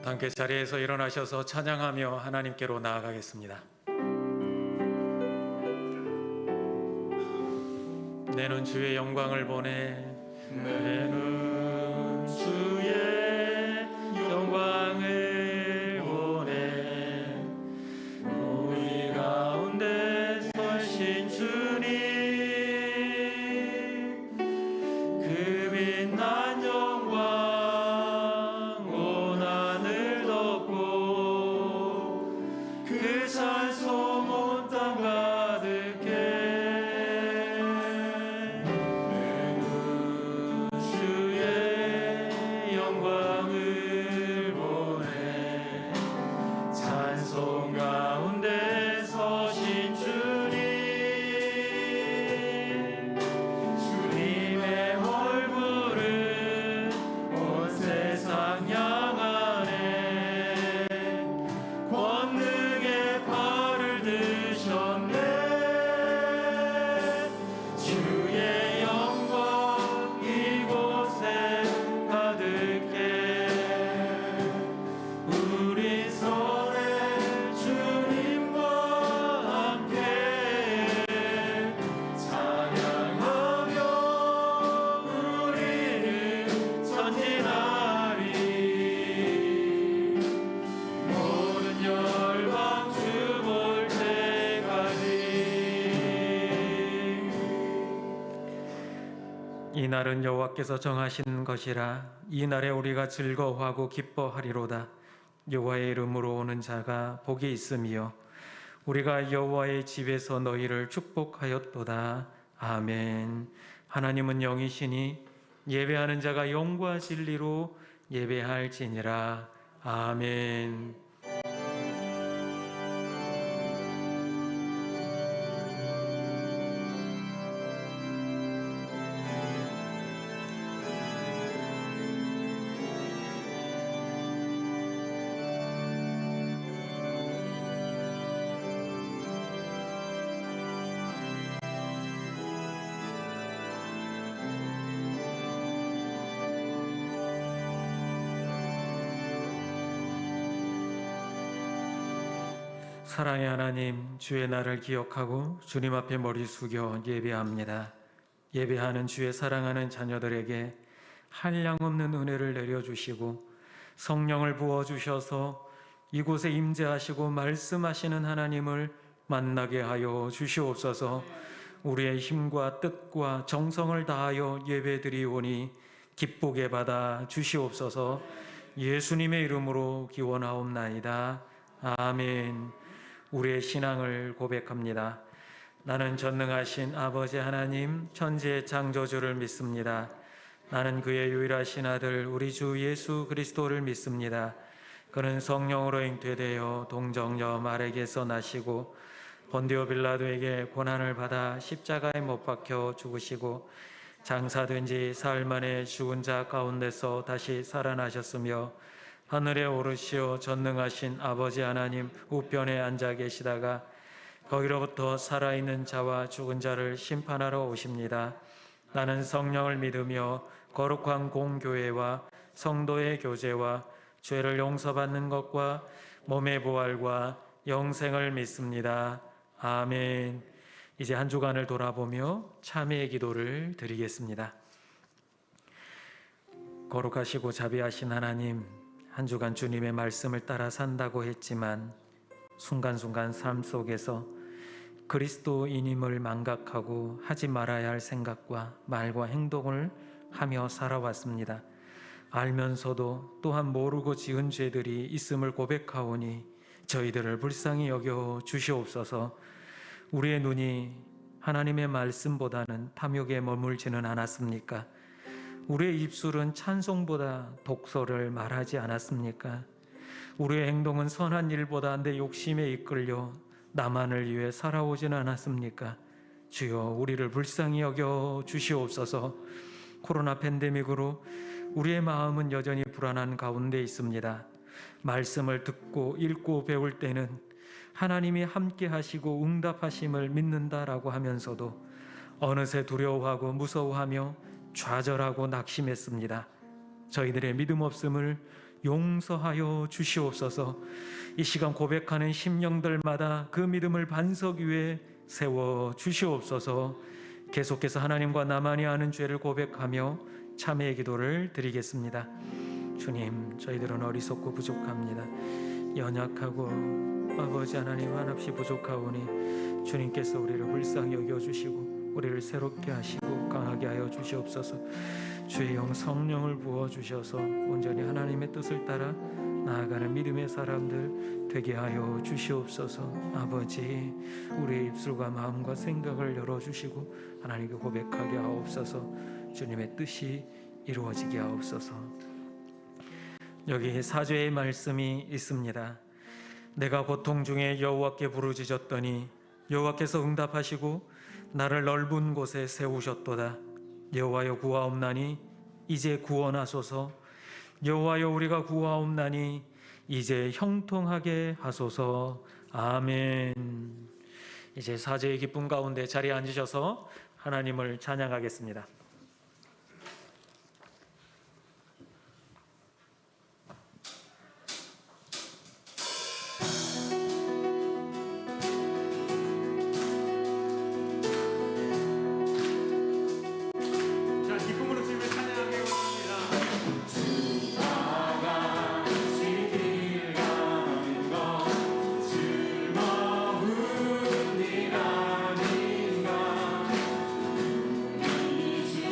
함께 자리에서 일어나셔서 찬양하며 하나님께로 나아가겠습니다. 내는 주의 영광을 보내, 내는 주의 영광을 보내. 우리 가운데 서신 주님, 그 빛난 영광 온 하늘 덮고, 그 찬송 온 땅 가득해. 이 날은 여호와께서 정하신 것이라. 이 날에 우리가 즐거워하고 기뻐하리로다. 여호와의 이름으로 오는 자가 복이 있으며 우리가 여호와의 집에서 너희를 축복하였도다. 아멘. 하나님은 영이시니 예배하는 자가 영과 진리로 예배할지니라. 아멘. 사랑의 하나님, 주의 날을 기억하고 주님 앞에 머리 숙여 예배합니다. 예배하는 주의 사랑하는 자녀들에게 한량없는 은혜를 내려주시고 성령을 부어주셔서 이곳에 임재하시고 말씀하시는 하나님을 만나게 하여 주시옵소서. 우리의 힘과 뜻과 정성을 다하여 예배드리오니 기쁘게 받아 주시옵소서. 예수님의 이름으로 기원하옵나이다. 아멘. 우리의 신앙을 고백합니다. 나는 전능하신 아버지 하나님 천지의 창조주를 믿습니다. 나는 그의 유일하신 아들 우리 주 예수 그리스도를 믿습니다. 그는 성령으로 잉태되어 동정녀 마리아에게서 나시고 본디오 빌라도에게 고난을 받아 십자가에 못 박혀 죽으시고 장사된 지 사흘 만에 죽은 자 가운데서 다시 살아나셨으며 하늘에 오르시어 전능하신 아버지 하나님 우편에 앉아 계시다가 거기로부터 살아있는 자와 죽은 자를 심판하러 오십니다. 나는 성령을 믿으며 거룩한 공교회와 성도의 교제와 죄를 용서받는 것과 몸의 부활과 영생을 믿습니다. 아멘. 이제 한 주간을 돌아보며 참회의 기도를 드리겠습니다. 거룩하시고 자비하신 하나님, 한 주간 주님의 말씀을 따라 산다고 했지만 순간순간 삶 속에서 그리스도인임을 망각하고 하지 말아야 할 생각과 말과 행동을 하며 살아왔습니다. 알면서도 또한 모르고 지은 죄들이 있음을 고백하오니 저희들을 불쌍히 여겨 주시옵소서. 우리의 눈이 하나님의 말씀보다는 탐욕에 머물지는 않았습니까? 우리의 입술은 찬송보다 독소를 말하지 않았습니까? 우리의 행동은 선한 일보다 내 욕심에 이끌려 나만을 위해 살아오지는 않았습니까? 주여, 우리를 불쌍히 여겨 주시옵소서. 코로나 팬데믹으로 우리의 마음은 여전히 불안한 가운데 있습니다. 말씀을 듣고 읽고 배울 때는 하나님이 함께 하시고 응답하심을 믿는다라고 하면서도 어느새 두려워하고 무서워하며 좌절하고 낙심했습니다. 저희들의 믿음 없음을 용서하여 주시옵소서. 이 시간 고백하는 심령들마다 그 믿음을 반석 위에 세워 주시옵소서. 계속해서 하나님과 나만이 아는 죄를 고백하며 참회의 기도를 드리겠습니다. 주님, 저희들은 어리석고 부족합니다. 연약하고 아버지 하나님 한없이 부족하오니 주님께서 우리를 불쌍히 여겨주시고 우리를 새롭게 하시고 강하게 하여 주시옵소서. 주의 영 성령을 부어주셔서 온전히 하나님의 뜻을 따라 나아가는 믿음의 사람들 되게 하여 주시옵소서. 아버지, 우리의 입술과 마음과 생각을 열어주시고 하나님께 고백하게 하옵소서. 주님의 뜻이 이루어지게 하옵소서. 여기 사죄의 말씀이 있습니다. 내가 고통 중에 여호와께 부르짖었더니 여호와께서 응답하시고 나를 넓은 곳에 세우셨도다. 여호와여 구하옵나니 이제 구원하소서. 여호와여 우리가 구하옵나니 이제 형통하게 하소서. 아멘. 이제 사죄의 기쁨 가운데 자리에 앉으셔서 하나님을 찬양하겠습니다. 주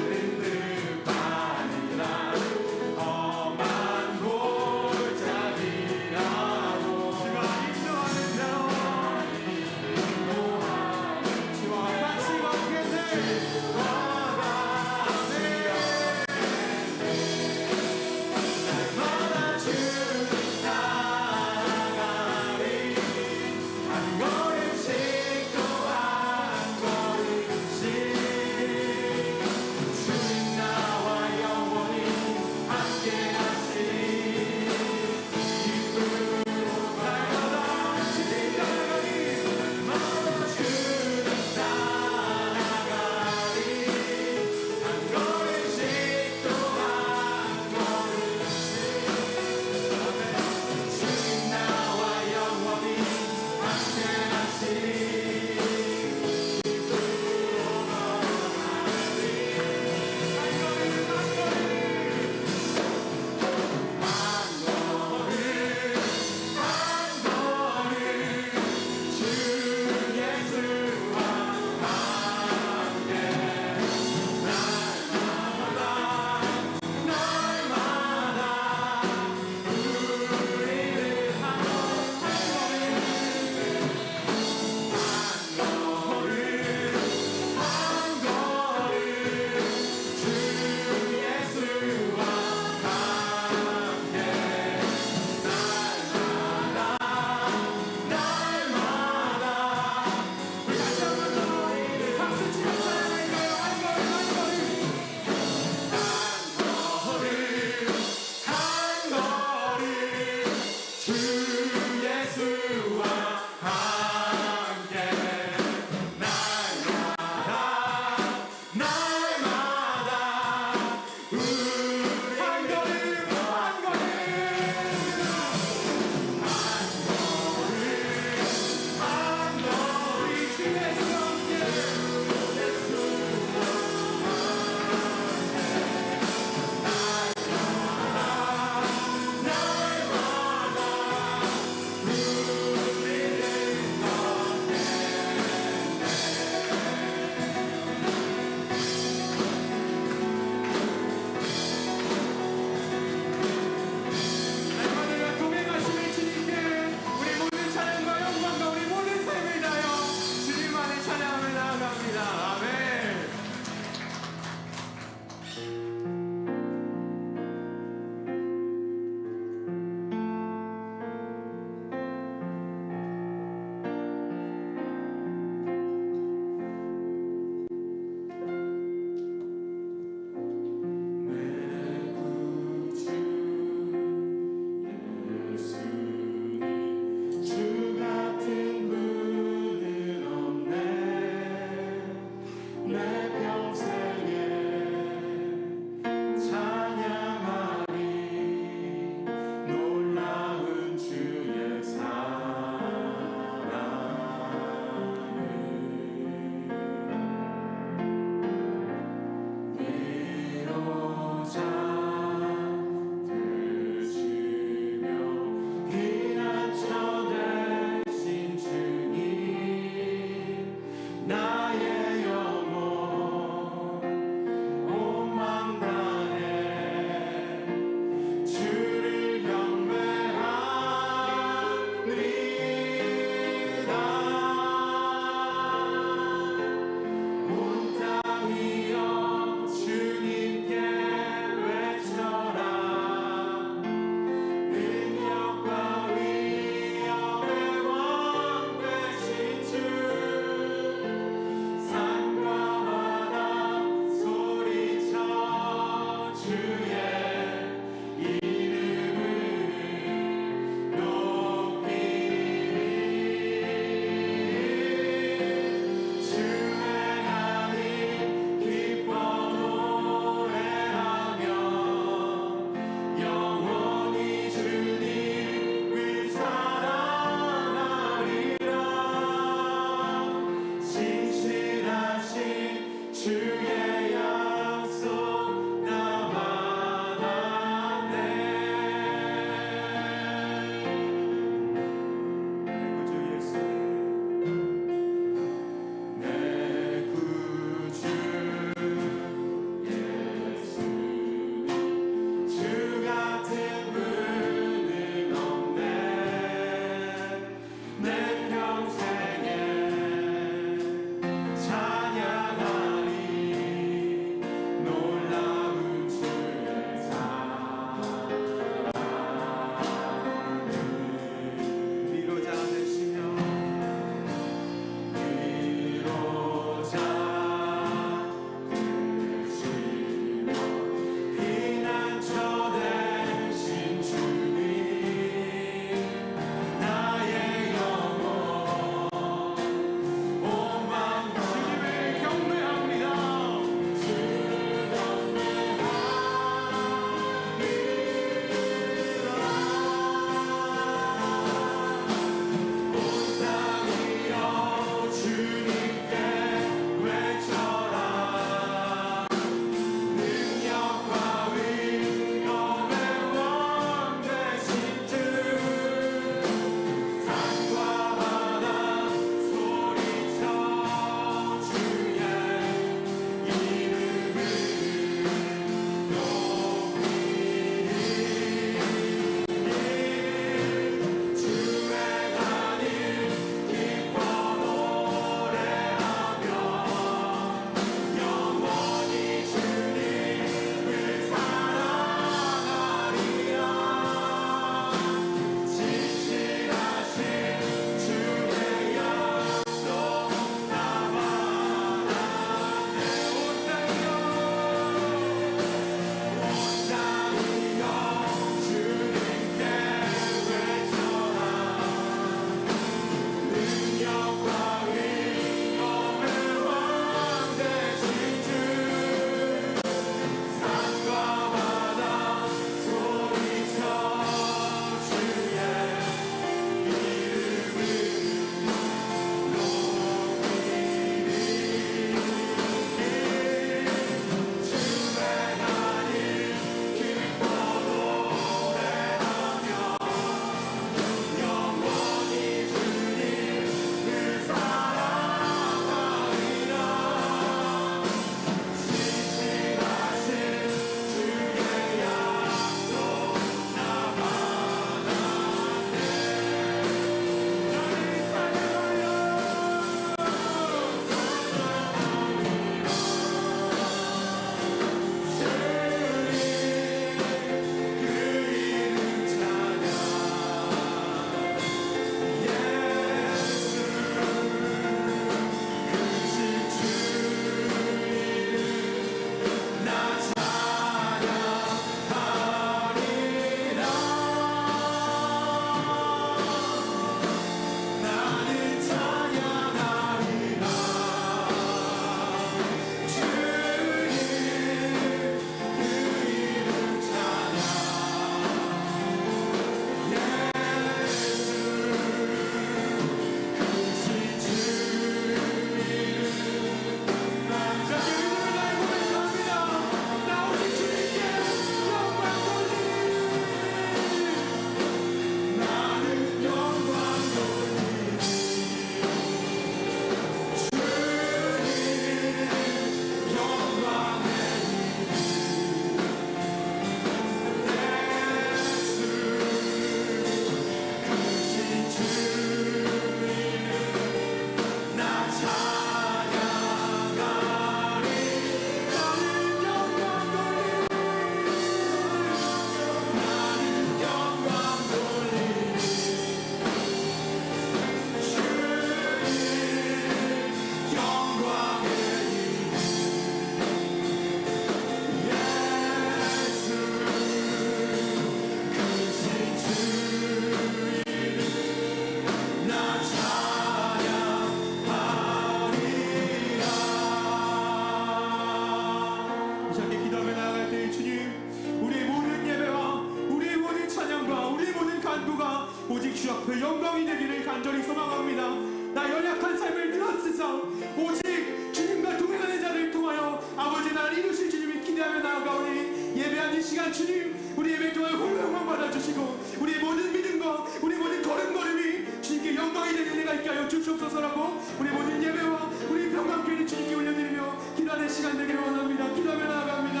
간절히 소망합니다. 나 연약한 삶을 들었으사 오직 주님과 동행하는 자를 통하여 아버지 나를 이루실 주님을 기대하며 나아가오니 예배한 이 시간 주님 우리 예배 통하여 홀로 영광 받아주시고 우리의 모든 믿음과 우리 모든 걸음걸음이 주님께 영광이 되는 은혜가 있게 하여 주시옵소서라고 우리 모든 예배와 우리 평강교회를 주님께 올려드리며 기도하는 시간 되기를 원합니다. 기도하며 나아갑니다.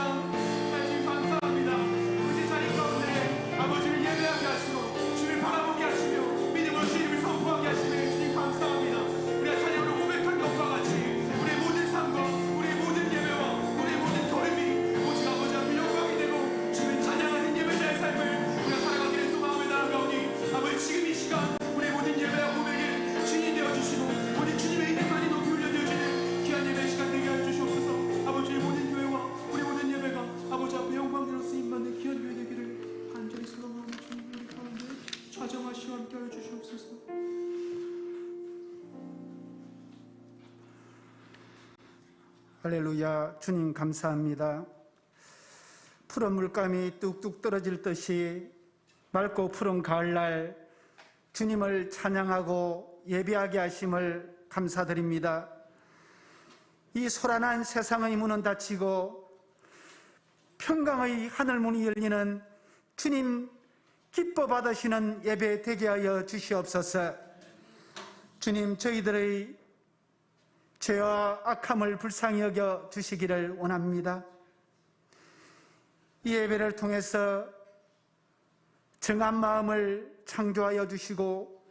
하나님 감사합니다. 우리 자리 가운데 아버지를 예배하게 하시고 주님을 바라보게 하시며 믿음으로 주님을 선포하게 하시며 주님 감사합니다. 우리가 찬양으로 고백한 것과 같이 우리의 모든 삶과 우리의 모든 예배와 우리의 모든 걸음이 오직 아버지 앞에 영광이 되고 주님을 찬양하는 예배자의 삶을 우리가 살아가기를 소망하며 나아가오니 아버지 지금 이 시간 우리의 모든 예배와 고백에 주인이 되어주시고 오직 주님의 이름만이 높이 올려드려지는 귀한 예배 시간 되게 하여 주시옵소서. 아버지의 모든 교회와 우리 모든 예배가 아버지 앞에 영광으로 쓰임받는 귀한 교회 되기를 간절히 소망하며 주님 우리 가운데 좌정하시와 함께 하여 주시옵소서. 할렐루야. 주님 감사합니다. 푸른 물감이 뚝뚝 떨어질 듯이 맑고 푸른 가을날 주님을 찬양하고 예배하게 하심을 감사드립니다. 이 소란한 세상의 문은 닫히고 평강의 하늘문이 열리는 주님 기뻐 받으시는 예배 되게 하여 주시옵소서. 주님 저희들의 죄와 악함을 불쌍히 여겨 주시기를 원합니다. 이 예배를 통해서 정한 마음을 창조하여 주시고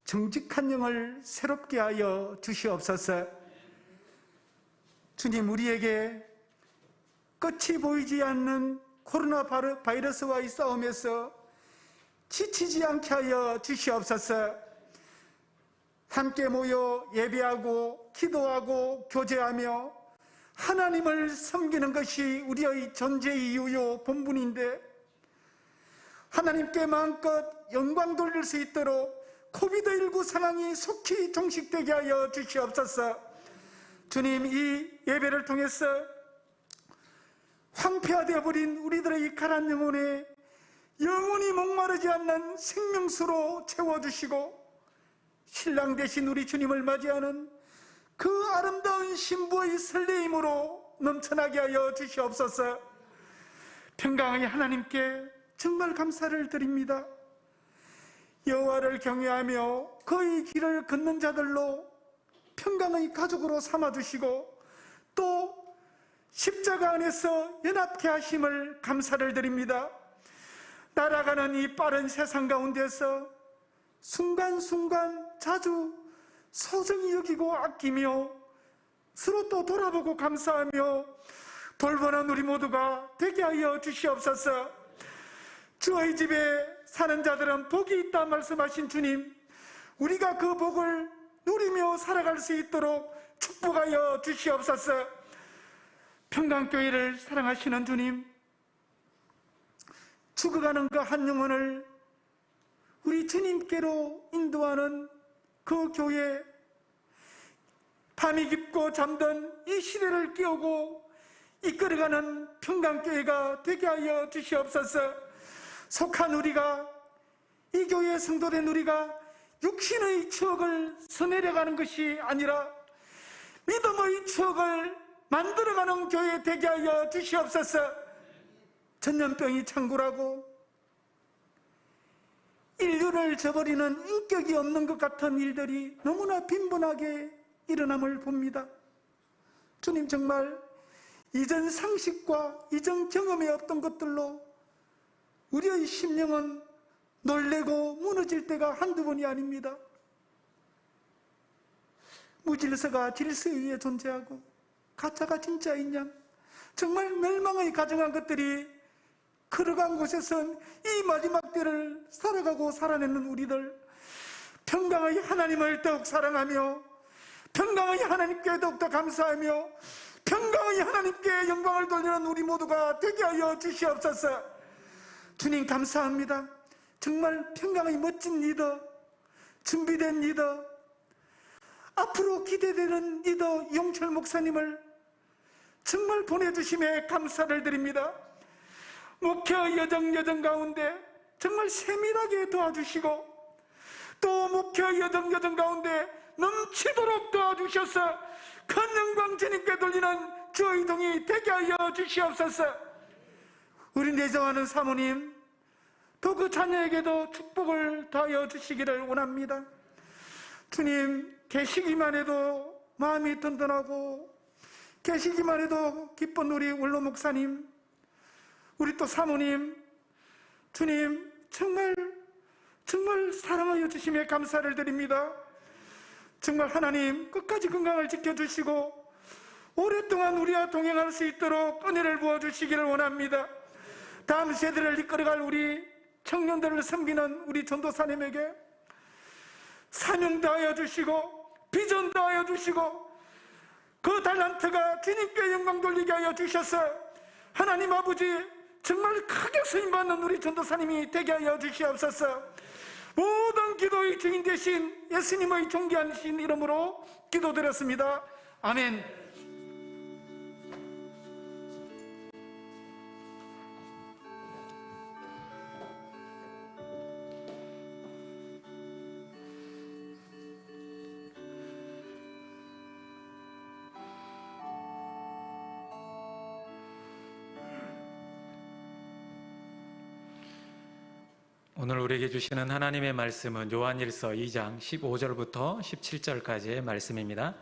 정직한 영을 새롭게 하여 주시옵소서. 주님 우리에게 끝이 보이지 않는 코로나 바이러스와의 싸움에서 지치지 않게 하여 주시옵소서. 함께 모여 예배하고 기도하고 교제하며 하나님을 섬기는 것이 우리의 존재의 이유요 본분인데 하나님께 마음껏 영광 돌릴 수 있도록 코비드19 상황이 속히 종식되게 하여 주시옵소서. 주님 이 예배를 통해서 황폐화되어 버린 우리들의 가난 영혼에 영원히 목마르지 않는 생명수로 채워주시고 신랑 되신 우리 주님을 맞이하는 그 아름다운 신부의 설레임으로 넘쳐나게 하여 주시옵소서. 평강의 하나님께 정말 감사를 드립니다. 여호와를 경외하며 그의 길을 걷는 자들로 평강의 가족으로 삼아주시고 또 십자가 안에서 연합케 하심을 감사를 드립니다. 날아가는 이 빠른 세상 가운데서 순간순간 자주 소중히 여기고 아끼며 서로 또 돌아보고 감사하며 돌보는 우리 모두가 되게 하여 주시옵소서. 주의 집에 사는 자들은 복이 있다 말씀하신 주님, 우리가 그 복을 누리며 살아갈 수 있도록 축복하여 주시옵소서. 평강교회를 사랑하시는 주님, 죽어가는 그 한 영혼을 우리 주님께로 인도하는 그 교회, 밤이 깊고 잠든 이 시대를 깨우고 이끌어가는 평강교회가 되게 하여 주시옵소서. 속한 우리가, 이 교회에 성도된 우리가 육신의 추억을 써내려가는 것이 아니라 믿음의 추억을 만들어가는 교회 되게 하여 주시옵소서. 전염병이 창궐하고 인류를 저버리는 인격이 없는 것 같은 일들이 너무나 빈번하게 일어남을 봅니다. 주님 정말 이전 상식과 이전 경험에 없던 것들로 우리의 심령은 놀래고 무너질 때가 한두 번이 아닙니다. 무질서가 질서 위에 존재하고 가짜가 진짜인 양 정말 멸망의 가정한 것들이 걸어간 곳에선 이 마지막 때를 살아가고 살아내는 우리들, 평강의 하나님을 더욱 사랑하며 평강의 하나님께 더욱더 감사하며 평강의 하나님께 영광을 돌리는 우리 모두가 되게 하여 주시옵소서. 주님 감사합니다. 정말 평강의 멋진 리더, 준비된 리더, 앞으로 기대되는 리더 이용철 목사님을 정말 보내주심에 감사를 드립니다. 목회 여정 가운데 정말 세밀하게 도와주시고 또 목회 여정 가운데 넘치도록 도와주셔서 큰 영광 주님께 돌리는 저희 동이 되게 하여 주시옵소서. 우리 내정하는 사모님, 또 그 자녀에게도 축복을 더하여 주시기를 원합니다. 주님, 계시기만 해도 마음이 든든하고 계시기만 해도 기쁜 우리 원로 목사님, 우리 또 사모님, 주님 정말 사랑하여 주심에 감사를 드립니다. 정말 하나님 끝까지 건강을 지켜주시고 오랫동안 우리와 동행할 수 있도록 은혜를 부어주시기를 원합니다. 다음 세대를 이끌어갈 우리 청년들을 섬기는 우리 전도사님에게 사명 다하여 주시고 비전 다하여 주시고 그 달란트가 주님께 영광 돌리게 하여 주셔서 하나님 아버지 정말 크게 쓰임받는 우리 전도사님이 되게 하여 주시옵소서. 모든 기도의 주인 되신 예수님의 존귀하신 이름으로 기도드렸습니다. 아멘. 오늘 우리에게 주시는 하나님의 말씀은 요한일서 2장 15절부터 17절까지의 말씀입니다.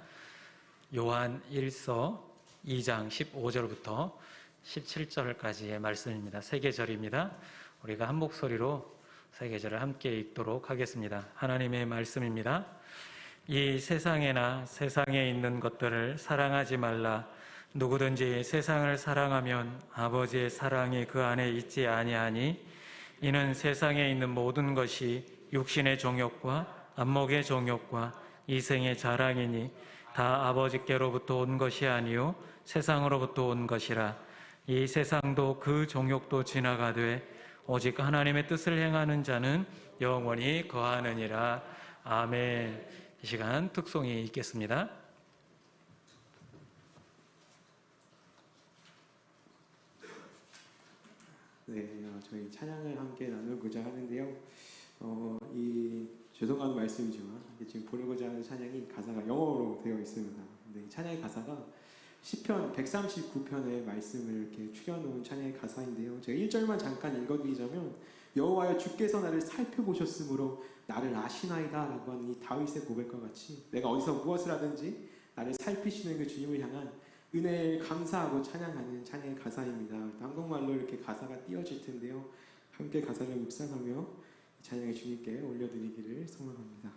요한일서 2장 15절부터 17절까지의 말씀입니다. 세 계절입니다. 우리가 한 목소리로 세 계절을 함께 읽도록 하겠습니다. 하나님의 말씀입니다. 이 세상에나 세상에 있는 것들을 사랑하지 말라. 누구든지 세상을 사랑하면 아버지의 사랑이 그 안에 있지 아니하니 이는 세상에 있는 모든 것이 육신의 정욕과 안목의 정욕과 이생의 자랑이니 다 아버지께로부터 온 것이 아니요 세상으로부터 온 것이라. 이 세상도 그 정욕도 지나가되 오직 하나님의 뜻을 행하는 자는 영원히 거하느니라. 아멘. 이 시간 특송이 있겠습니다. 네, 저희 찬양을 함께 나누고자 하는데요. 죄송한 말씀이지만 지금 부르고자 하는 찬양이 가사가 영어로 되어 있습니다. 근데 이 찬양의 가사가 시편 139편의 말씀을 이렇게 추려놓은 찬양의 가사인데요. 제가 1절만 잠깐 읽어드리자면 여호와여 주께서 나를 살펴보셨으므로 나를 아시나이다 라고 하는 이 다윗의 고백과 같이 내가 어디서 무엇을 하든지 나를 살피시는 그 주님을 향한 은혜에 감사하고 찬양하는 찬양의 가사입니다. 한국말로 이렇게 가사가 띄어질 텐데요. 함께 가사를 묵상하며 찬양의 주님께 올려드리기를 소망합니다.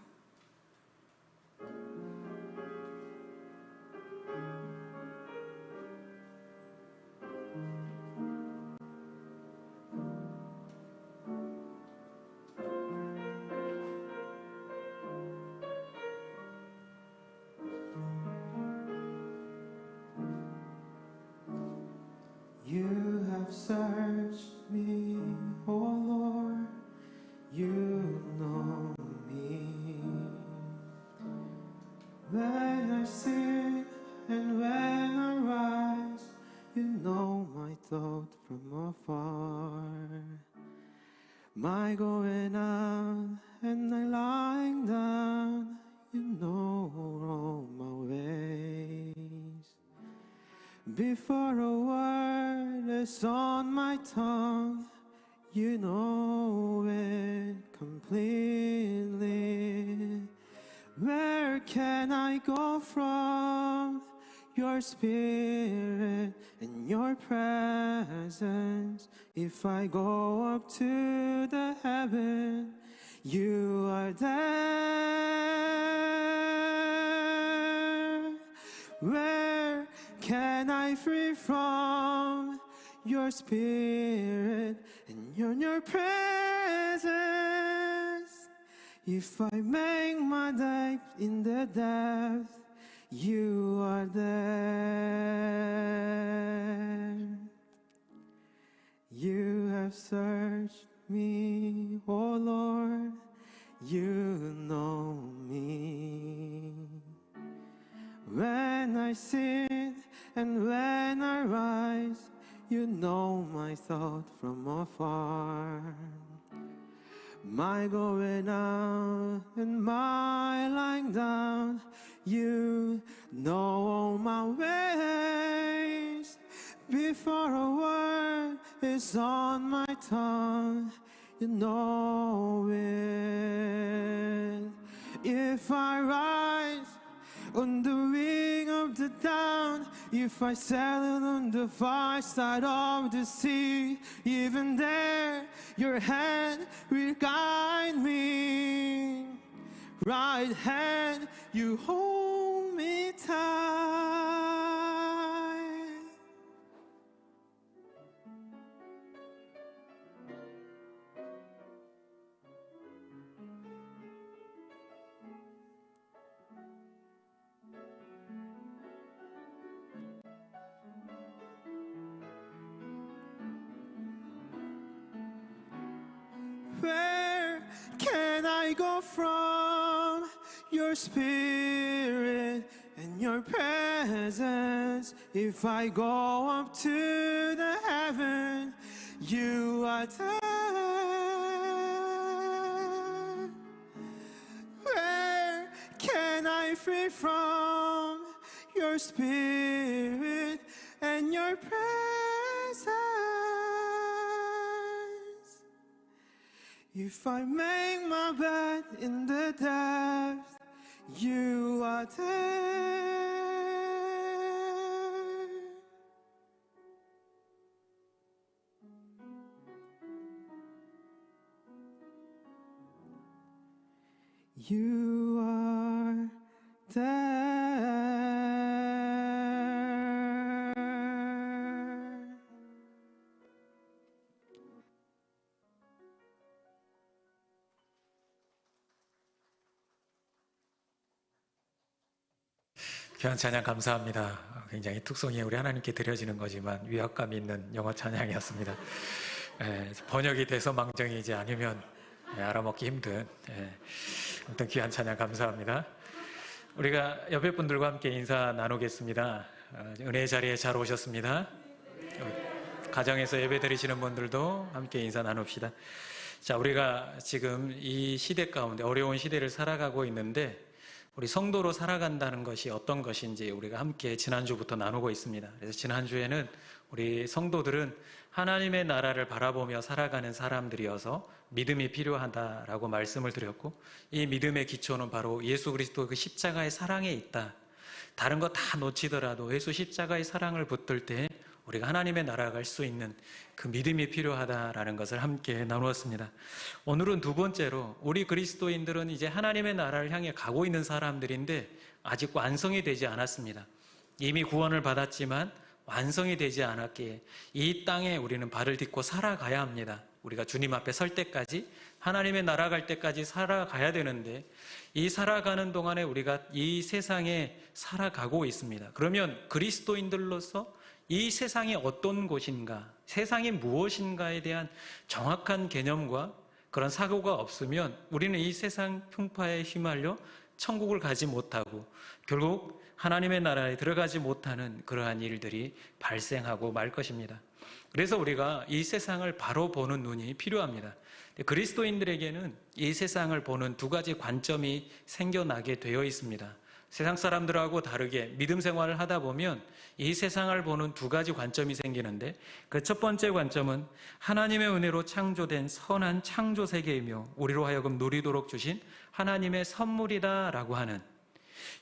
You have searched me, O Lord, you know me. When I sin and when I rise, you know my thought from afar. My going out and my lying down, you know all my ways. Before a word is on my tongue, you know it completely. Where can I go from your spirit and your presence? If I go up to the heaven, you are there. Where can I flee from your spirit and your presence? If I make my dive in the depth, you are there. You have searched me, oh Lord, you know me. When I sin and when I rise, you know my thought from afar. my going out and my lying down. You know all my ways. Before a word is on my tongue, you know it. If I rise on the wing of the dawn, if I sail on the far side of the sea, even there your hand will guide me. Right hand, you hold me tight. Where can I go from your spirit and your presence? If I go up to the heaven, you are there. Where can I flee from your spirit and your presence? If I make my bed in the depths, you are there. You are there. 귀한 찬양 감사합니다. 굉장히 특성이 우리 하나님께 드려지는 거지만 위압감 있는 영어 찬양이었습니다. 번역이 돼서 망정이지 아니면 알아먹기 힘든 아무튼 귀한 찬양 감사합니다. 우리가 옆에 분들과 함께 인사 나누겠습니다. 은혜의 자리에 잘 오셨습니다. 가정에서 예배 드리시는 분들도 함께 인사 나눕시다. 자, 우리가 지금 이 시대 가운데 어려운 시대를 살아가고 있는데 우리 성도로 살아간다는 것이 어떤 것인지 우리가 함께 지난주부터 나누고 있습니다. 그래서 지난주에는 우리 성도들은 하나님의 나라를 바라보며 살아가는 사람들이어서 믿음이 필요하다라고 말씀을 드렸고, 이 믿음의 기초는 바로 예수 그리스도 그 십자가의 사랑에 있다. 다른 거 다 놓치더라도 예수 십자가의 사랑을 붙들 때 우리가 하나님의 나라 갈 수 있는 그 믿음이 필요하다라는 것을 함께 나누었습니다. 오늘은 두 번째로 우리 그리스도인들은 이제 하나님의 나라를 향해 가고 있는 사람들인데 아직 완성이 되지 않았습니다. 이미 구원을 받았지만 완성이 되지 않았기에 이 땅에 우리는 발을 딛고 살아가야 합니다. 우리가 주님 앞에 설 때까지, 하나님의 나라 갈 때까지 살아가야 되는데 이 살아가는 동안에 우리가 이 세상에 살아가고 있습니다. 그러면 그리스도인들로서 이 세상이 어떤 곳인가, 세상이 무엇인가에 대한 정확한 개념과 그런 사고가 없으면 우리는 이 세상 풍파에 휘말려 천국을 가지 못하고 결국 하나님의 나라에 들어가지 못하는 그러한 일들이 발생하고 말 것입니다. 그래서 우리가 이 세상을 바로 보는 눈이 필요합니다. 그리스도인들에게는 이 세상을 보는 두 가지 관점이 생겨나게 되어 있습니다. 세상 사람들하고 다르게 믿음 생활을 하다 보면 이 세상을 보는 두 가지 관점이 생기는데, 그 첫 번째 관점은 하나님의 은혜로 창조된 선한 창조 세계이며 우리로 하여금 누리도록 주신 하나님의 선물이다라고 하는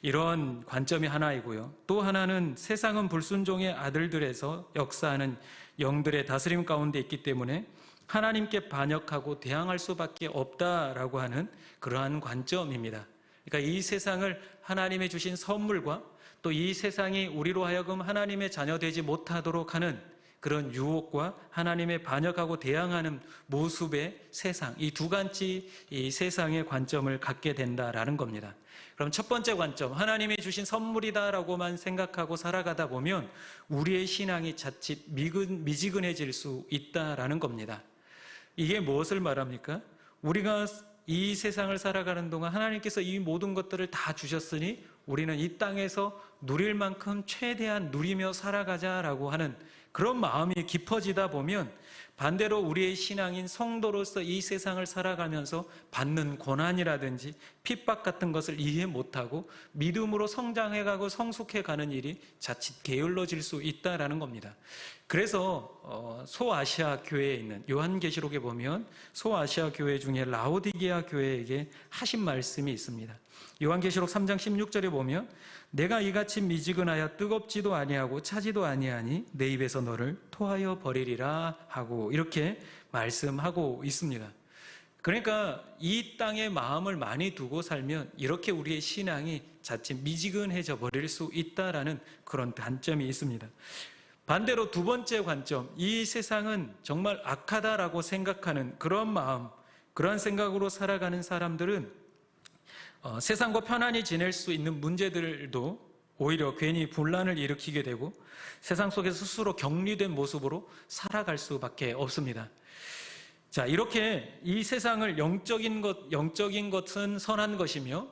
이런 관점이 하나이고요. 또 하나는 세상은 불순종의 아들들에서 역사하는 영들의 다스림 가운데 있기 때문에 하나님께 반역하고 대항할 수밖에 없다라고 하는 그러한 관점입니다. 그러니까 이 세상을 하나님의 주신 선물과 또 이 세상이 우리로 하여금 하나님의 자녀 되지 못하도록 하는 그런 유혹과 하나님의 반역하고 대항하는 모습의 세상, 이 두 가지 이 세상의 관점을 갖게 된다라는 겁니다. 그럼 첫 번째 관점, 하나님이 주신 선물이다라고만 생각하고 살아가다 보면 우리의 신앙이 자칫 미지근해질 수 있다라는 겁니다. 이게 무엇을 말합니까? 우리가 이 세상을 살아가는 동안 하나님께서 이 모든 것들을 다 주셨으니 우리는 이 땅에서 누릴 만큼 최대한 누리며 살아가자라고 하는 그런 마음이 깊어지다 보면 반대로 우리의 신앙인 성도로서 이 세상을 살아가면서 받는 고난이라든지 핍박 같은 것을 이해 못하고 믿음으로 성장해가고 성숙해가는 일이 자칫 게을러질 수 있다라는 겁니다. 그래서 소아시아 교회에 있는 요한계시록에 보면 소아시아 교회 중에 라오디게아 교회에게 하신 말씀이 있습니다. 요한계시록 3장 16절에 보면 내가 이같이 미지근하여 뜨겁지도 아니하고 차지도 아니하니 내 입에서 너를 토하여 버리리라 하고 이렇게 말씀하고 있습니다. 그러니까 이 땅에 마음을 많이 두고 살면 이렇게 우리의 신앙이 자칫 미지근해져 버릴 수 있다라는 그런 단점이 있습니다. 반대로 두 번째 관점, 이 세상은 정말 악하다라고 생각하는 그런 마음, 그런 생각으로 살아가는 사람들은 세상과 편안히 지낼 수 있는 문제들도 오히려 괜히 분란을 일으키게 되고 세상 속에서 스스로 격리된 모습으로 살아갈 수밖에 없습니다. 자, 이렇게 이 세상을 영적인 것은 선한 것이며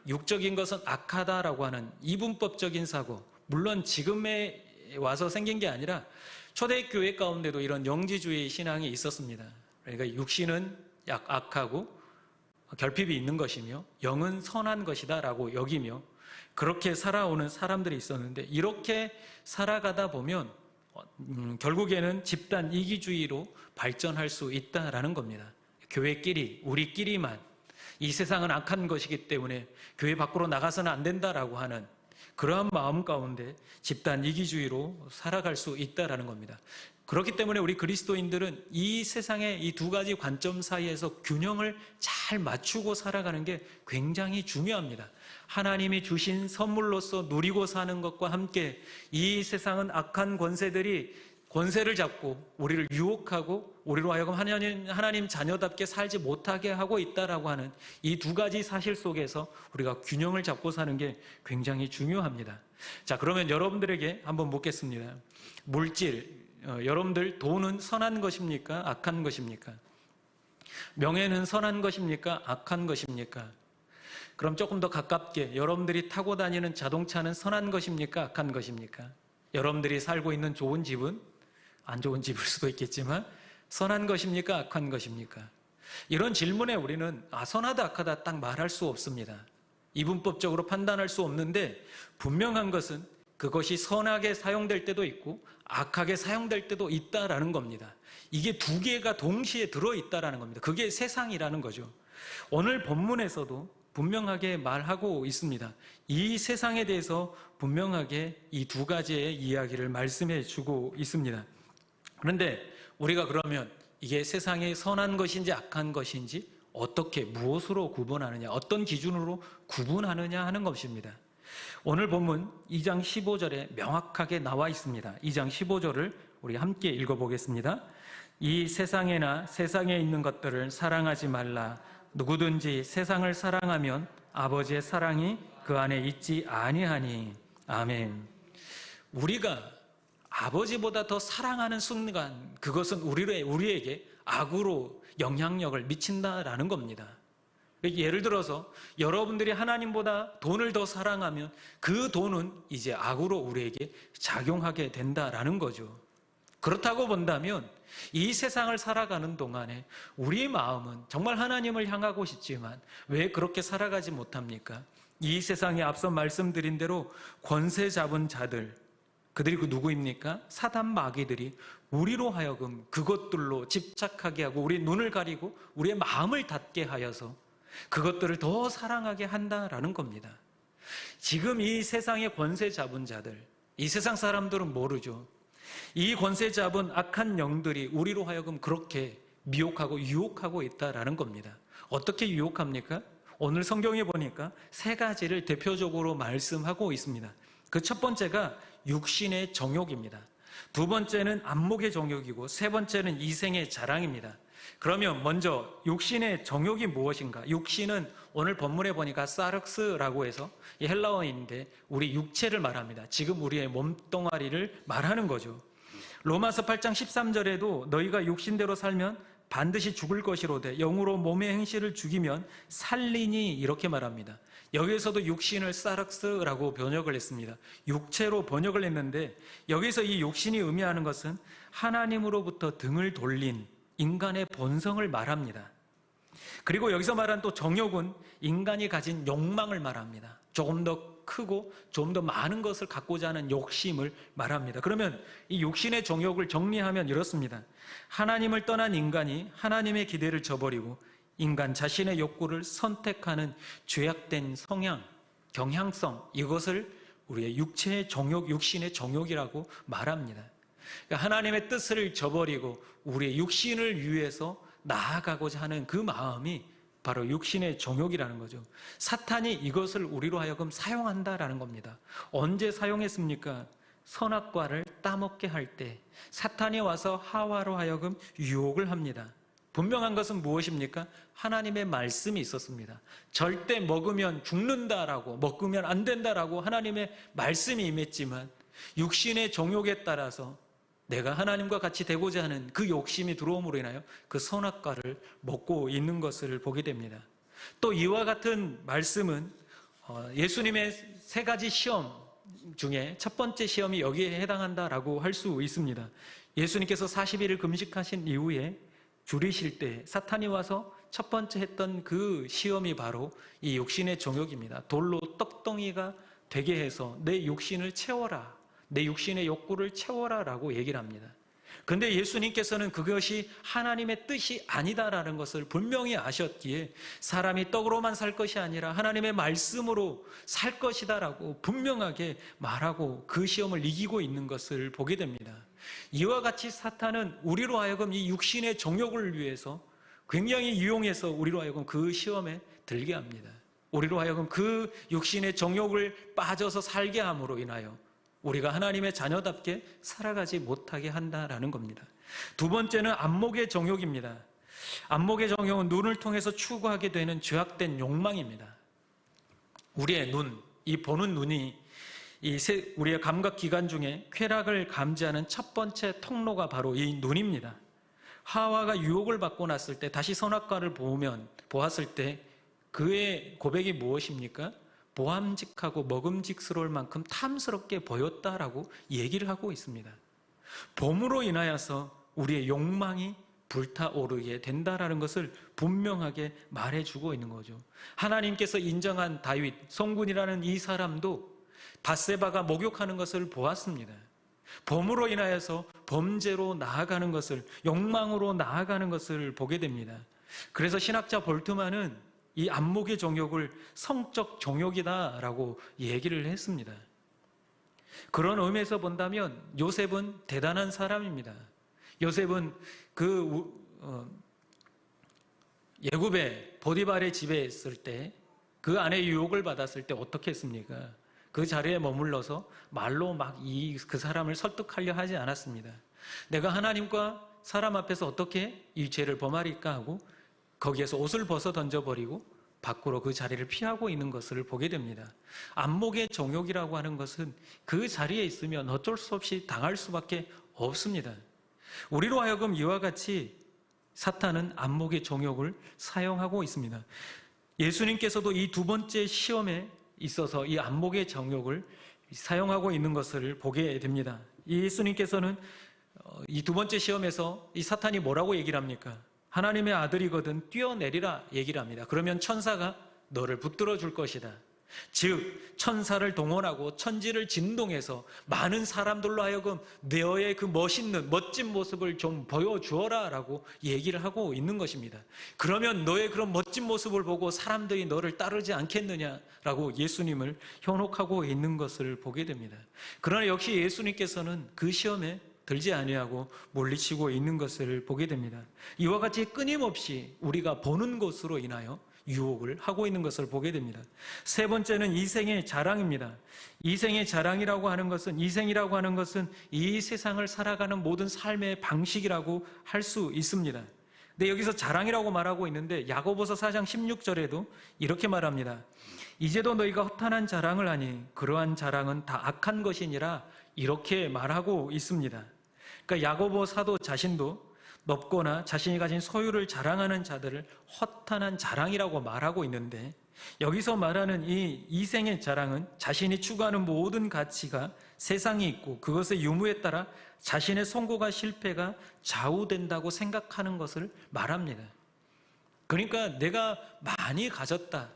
육적인 것은 악하다라고 하는 이분법적인 사고, 물론 지금에 와서 생긴 게 아니라 초대교회 가운데도 이런 영지주의 신앙이 있었습니다. 그러니까 육신은 악하고 결핍이 있는 것이며 영은 선한 것이다 라고 여기며 그렇게 살아오는 사람들이 있었는데, 이렇게 살아가다 보면 결국에는 집단 이기주의로 발전할 수 있다라는 겁니다. 교회끼리, 우리끼리만 이 세상은 악한 것이기 때문에 교회 밖으로 나가서는 안 된다라고 하는 그러한 마음 가운데 집단 이기주의로 살아갈 수 있다라는 겁니다. 그렇기 때문에 우리 그리스도인들은 이 세상의 이 두 가지 관점 사이에서 균형을 잘 맞추고 살아가는 게 굉장히 중요합니다. 하나님이 주신 선물로서 누리고 사는 것과 함께 이 세상은 악한 권세들이 권세를 잡고 우리를 유혹하고 우리로 하여금 하나님 자녀답게 살지 못하게 하고 있다라고 하는 이 두 가지 사실 속에서 우리가 균형을 잡고 사는 게 굉장히 중요합니다. 자, 그러면 여러분들에게 한번 묻겠습니다. 여러분들 돈은 선한 것입니까? 악한 것입니까? 명예는 선한 것입니까? 악한 것입니까? 그럼 조금 더 가깝게 여러분들이 타고 다니는 자동차는 선한 것입니까? 악한 것입니까? 여러분들이 살고 있는 좋은 집은 안 좋은 집일 수도 있겠지만 선한 것입니까? 악한 것입니까? 이런 질문에 우리는 선하다 악하다 딱 말할 수 없습니다. 이분법적으로 판단할 수 없는데 분명한 것은 그것이 선하게 사용될 때도 있고 악하게 사용될 때도 있다라는 겁니다. 이게 두 개가 동시에 들어있다라는 겁니다. 그게 세상이라는 거죠. 오늘 본문에서도 분명하게 말하고 있습니다. 이 세상에 대해서 분명하게 이 두 가지의 이야기를 말씀해 주고 있습니다. 그런데 우리가 그러면 이게 세상에 선한 것인지 악한 것인지 어떻게 무엇으로 구분하느냐, 어떤 기준으로 구분하느냐 하는 것입니다. 오늘 본문 2장 15절에 명확하게 나와 있습니다. 2장 15절을 우리 함께 읽어보겠습니다. 이 세상에나 세상에 있는 것들을 사랑하지 말라. 누구든지 세상을 사랑하면 아버지의 사랑이 그 안에 있지 아니하니. 아멘. 우리가 아버지보다 더 사랑하는 순간 그것은 우리에게 악으로 영향력을 미친다라는 겁니다. 예를 들어서 여러분들이 하나님보다 돈을 더 사랑하면 그 돈은 이제 악으로 우리에게 작용하게 된다라는 거죠. 그렇다고 본다면 이 세상을 살아가는 동안에 우리의 마음은 정말 하나님을 향하고 싶지만 왜 그렇게 살아가지 못합니까? 이 세상에 앞서 말씀드린 대로 권세 잡은 자들, 그들이 누구입니까? 사단 마귀들이 우리로 하여금 그것들로 집착하게 하고 우리 눈을 가리고 우리의 마음을 닫게 하여서 그것들을 더 사랑하게 한다라는 겁니다. 지금 이 세상의 권세 잡은 자들, 이 세상 사람들은 모르죠. 이 권세 잡은 악한 영들이 우리로 하여금 그렇게 미혹하고 유혹하고 있다라는 겁니다. 어떻게 유혹합니까? 오늘 성경에 보니까 세 가지를 대표적으로 말씀하고 있습니다. 그 첫 번째가 육신의 정욕입니다. 두 번째는 안목의 정욕이고 세 번째는 이생의 자랑입니다. 그러면 먼저 육신의 정욕이 무엇인가? 육신은 오늘 본문에 보니까 사륵스라고 해서 이 헬라어인데 우리 육체를 말합니다. 지금 우리의 몸뚱아리를 말하는 거죠. 로마서 8장 13절에도 너희가 육신대로 살면 반드시 죽을 것이로되 영으로 몸의 행실을 죽이면 살리니 이렇게 말합니다. 여기에서도 육신을 사르스라고 번역을 했습니다. 육체로 번역을 했는데 여기서 이 육신이 의미하는 것은 하나님으로부터 등을 돌린 인간의 본성을 말합니다. 그리고 여기서 말한 또 정욕은 인간이 가진 욕망을 말합니다. 조금 더 크고 좀 더 많은 것을 갖고자 하는 욕심을 말합니다. 그러면 이 육신의 정욕을 정리하면 이렇습니다. 하나님을 떠난 인간이 하나님의 기대를 저버리고 인간 자신의 욕구를 선택하는 죄악된 성향, 경향성, 이것을 우리의 육체의 정욕, 육신의 정욕이라고 말합니다. 그러니까 하나님의 뜻을 저버리고 우리의 육신을 위해서 나아가고자 하는 그 마음이 바로 육신의 정욕이라는 거죠. 사탄이 이것을 우리로 하여금 사용한다라는 겁니다. 언제 사용했습니까? 선악과를 따먹게 할 때 사탄이 와서 하와로 하여금 유혹을 합니다. 분명한 것은 무엇입니까? 하나님의 말씀이 있었습니다. 절대 먹으면 죽는다라고, 먹으면 안 된다라고 하나님의 말씀이 임했지만 육신의 정욕에 따라서 내가 하나님과 같이 되고자 하는 그 욕심이 들어옴으로 인하여 그 선악과를 먹고 있는 것을 보게 됩니다. 또 이와 같은 말씀은 예수님의 세 가지 시험 중에 첫 번째 시험이 여기에 해당한다라고 할 수 있습니다. 예수님께서 40일을 금식하신 이후에 줄이실 때 사탄이 와서 첫 번째 했던 그 시험이 바로 이 육신의 정욕입니다. 돌로 떡덩이가 되게 해서 내 육신을 채워라, 내 육신의 욕구를 채워라 라고 얘기를 합니다. 그런데 예수님께서는 그것이 하나님의 뜻이 아니다라는 것을 분명히 아셨기에 사람이 떡으로만 살 것이 아니라 하나님의 말씀으로 살 것이다 라고 분명하게 말하고 그 시험을 이기고 있는 것을 보게 됩니다. 이와 같이 사탄은 우리로 하여금 이 육신의 정욕을 위해서 굉장히 이용해서 우리로 하여금 그 시험에 들게 합니다. 우리로 하여금 그 육신의 정욕을 빠져서 살게 함으로 인하여 우리가 하나님의 자녀답게 살아가지 못하게 한다라는 겁니다. 두 번째는 안목의 정욕입니다. 안목의 정욕은 눈을 통해서 추구하게 되는 죄악된 욕망입니다. 우리의 눈, 이 보는 눈이 우리의 감각기관 중에 쾌락을 감지하는 첫 번째 통로가 바로 이 눈입니다. 하와가 유혹을 받고 났을 때 다시 선악과를 보았을 때 그의 고백이 무엇입니까? 보암직하고 먹음직스러울 만큼 탐스럽게 보였다라고 얘기를 하고 있습니다. 봄으로 인하여서 우리의 욕망이 불타오르게 된다라는 것을 분명하게 말해주고 있는 거죠. 하나님께서 인정한 다윗, 성군이라는 이 사람도 밧세바가 목욕하는 것을 보았습니다. 봄으로 인하여서 범죄로 나아가는 것을, 욕망으로 나아가는 것을 보게 됩니다. 그래서 신학자 볼트만은 이 안목의 정욕을 성적 정욕이다라고 얘기를 했습니다. 그런 의미에서 본다면 요셉은 대단한 사람입니다. 요셉은 예굽의 보디발의 집에 있을 때 그 안에 유혹을 받았을 때 어떻게 했습니까? 그 자리에 머물러서 말로 막 그 사람을 설득하려 하지 않았습니다. 내가 하나님과 사람 앞에서 어떻게 이 죄를 범하리까 하고 거기에서 옷을 벗어 던져버리고 밖으로 그 자리를 피하고 있는 것을 보게 됩니다. 안목의 정욕이라고 하는 것은 그 자리에 있으면 어쩔 수 없이 당할 수밖에 없습니다. 우리로 하여금 이와 같이 사탄은 안목의 정욕을 사용하고 있습니다. 예수님께서도 이 두 번째 시험에 있어서 이 안목의 정욕을 사용하고 있는 것을 보게 됩니다. 예수님께서는 이 두 번째 시험에서 이 사탄이 뭐라고 얘기를 합니까? 하나님의 아들이거든 뛰어내리라 얘기를 합니다. 그러면 천사가 너를 붙들어 줄 것이다. 즉 천사를 동원하고 천지를 진동해서 많은 사람들로 하여금 너의 그 멋진 모습을 좀 보여주어라 라고 얘기를 하고 있는 것입니다. 그러면 너의 그런 멋진 모습을 보고 사람들이 너를 따르지 않겠느냐라고 예수님을 현혹하고 있는 것을 보게 됩니다. 그러나 역시 예수님께서는 그 시험에 들지 아니하고 물리치고 있는 것을 보게 됩니다. 이와 같이 끊임없이 우리가 보는 것으로 인하여 유혹을 하고 있는 것을 보게 됩니다. 세 번째는 이생의 자랑입니다. 이생의 자랑이라고 하는 것은, 이생이라고 하는 것은 이 세상을 살아가는 모든 삶의 방식이라고 할 수 있습니다. 근데 여기서 자랑이라고 말하고 있는데 야고보서 4장 16절에도 이렇게 말합니다. 이제도 너희가 허탄한 자랑을 하니 그러한 자랑은 다 악한 것이니라 이렇게 말하고 있습니다. 그러니까 야고보 사도 자신도 넓거나 자신이 가진 소유를 자랑하는 자들을 허탄한 자랑이라고 말하고 있는데 여기서 말하는 이 이생의 자랑은 자신이 추구하는 모든 가치가 세상에 있고 그것의 유무에 따라 자신의 성공과 실패가 좌우된다고 생각하는 것을 말합니다. 그러니까 내가 많이 가졌다,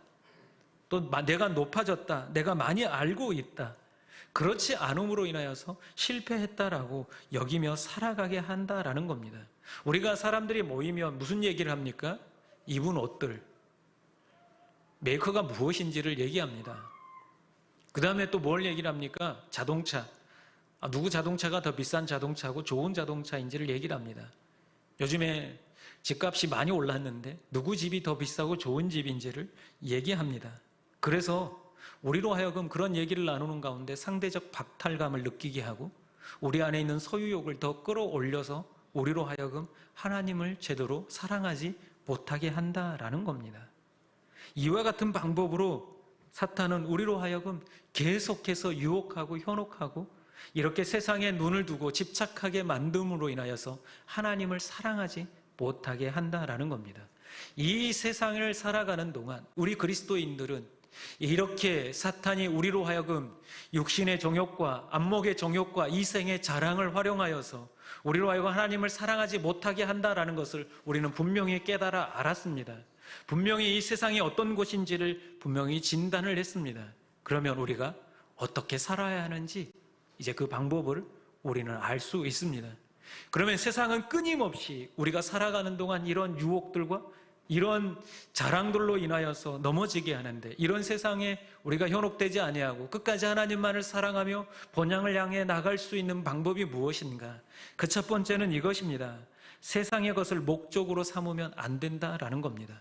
또 내가 높아졌다, 내가 많이 알고 있다, 그렇지 않음으로 인하여서 실패했다라고 여기며 살아가게 한다라는 겁니다. 우리가 사람들이 모이면 무슨 얘기를 합니까? 입은 옷들, 메이커가 무엇인지를 얘기합니다. 그 다음에 또 뭘 얘기를 합니까? 자동차. 누구 자동차가 더 비싼 자동차고 좋은 자동차인지를 얘기를 합니다. 요즘에 집값이 많이 올랐는데 누구 집이 더 비싸고 좋은 집인지를 얘기합니다. 그래서 우리로 하여금 그런 얘기를 나누는 가운데 상대적 박탈감을 느끼게 하고 우리 안에 있는 소유욕을 더 끌어올려서 우리로 하여금 하나님을 제대로 사랑하지 못하게 한다라는 겁니다. 이와 같은 방법으로 사탄은 우리로 하여금 계속해서 유혹하고 현혹하고 이렇게 세상에 눈을 두고 집착하게 만듦으로 인하여서 하나님을 사랑하지 못하게 한다라는 겁니다. 이 세상을 살아가는 동안 우리 그리스도인들은 이렇게 사탄이 우리로 하여금 육신의 정욕과 안목의 정욕과 이생의 자랑을 활용하여서 우리로 하여금 하나님을 사랑하지 못하게 한다라는 것을 우리는 분명히 깨달아 알았습니다. 분명히 이 세상이 어떤 곳인지를 분명히 진단을 했습니다. 그러면 우리가 어떻게 살아야 하는지 이제 그 방법을 우리는 알 수 있습니다. 그러면 세상은 끊임없이 우리가 살아가는 동안 이런 유혹들과 이런 자랑들로 인하여서 넘어지게 하는데, 이런 세상에 우리가 현혹되지 아니하고 끝까지 하나님만을 사랑하며 본향을 향해 나갈 수 있는 방법이 무엇인가? 그 첫 번째는 이것입니다. 세상의 것을 목적으로 삼으면 안 된다라는 겁니다.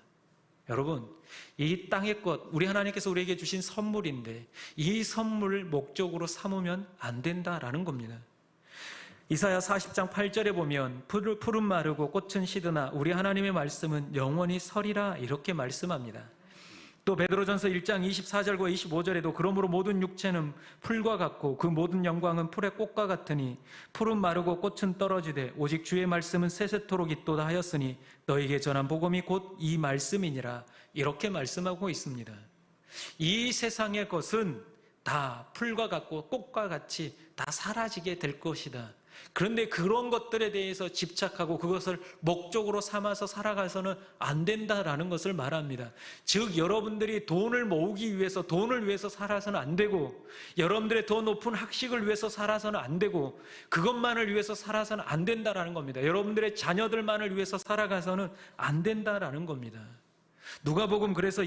여러분, 이 땅의 것, 우리 하나님께서 우리에게 주신 선물인데 이 선물을 목적으로 삼으면 안 된다라는 겁니다. 이사야 40장 8절에 보면 풀은 마르고 꽃은 시드나 우리 하나님의 말씀은 영원히 서리라 이렇게 말씀합니다. 또 베드로전서 1장 24절과 25절에도 그러므로 모든 육체는 풀과 같고 그 모든 영광은 풀의 꽃과 같으니 풀은 마르고 꽃은 떨어지되 오직 주의 말씀은 세세토록 있도다 하였으니 너에게 전한 복음이 곧 이 말씀이니라 이렇게 말씀하고 있습니다. 이 세상의 것은 다 풀과 같고 꽃과 같이 다 사라지게 될 것이다. 그런데 그런 것들에 대해서 집착하고 그것을 목적으로 삼아서 살아가서는 안 된다라는 것을 말합니다. 즉 여러분들이 돈을 모으기 위해서 돈을 위해서 살아서는 안 되고, 여러분들의 더 높은 학식을 위해서 살아서는 안 되고, 그것만을 위해서 살아서는 안 된다라는 겁니다. 여러분들의 자녀들만을 위해서 살아가서는 안 된다라는 겁니다. 누가복음 그래서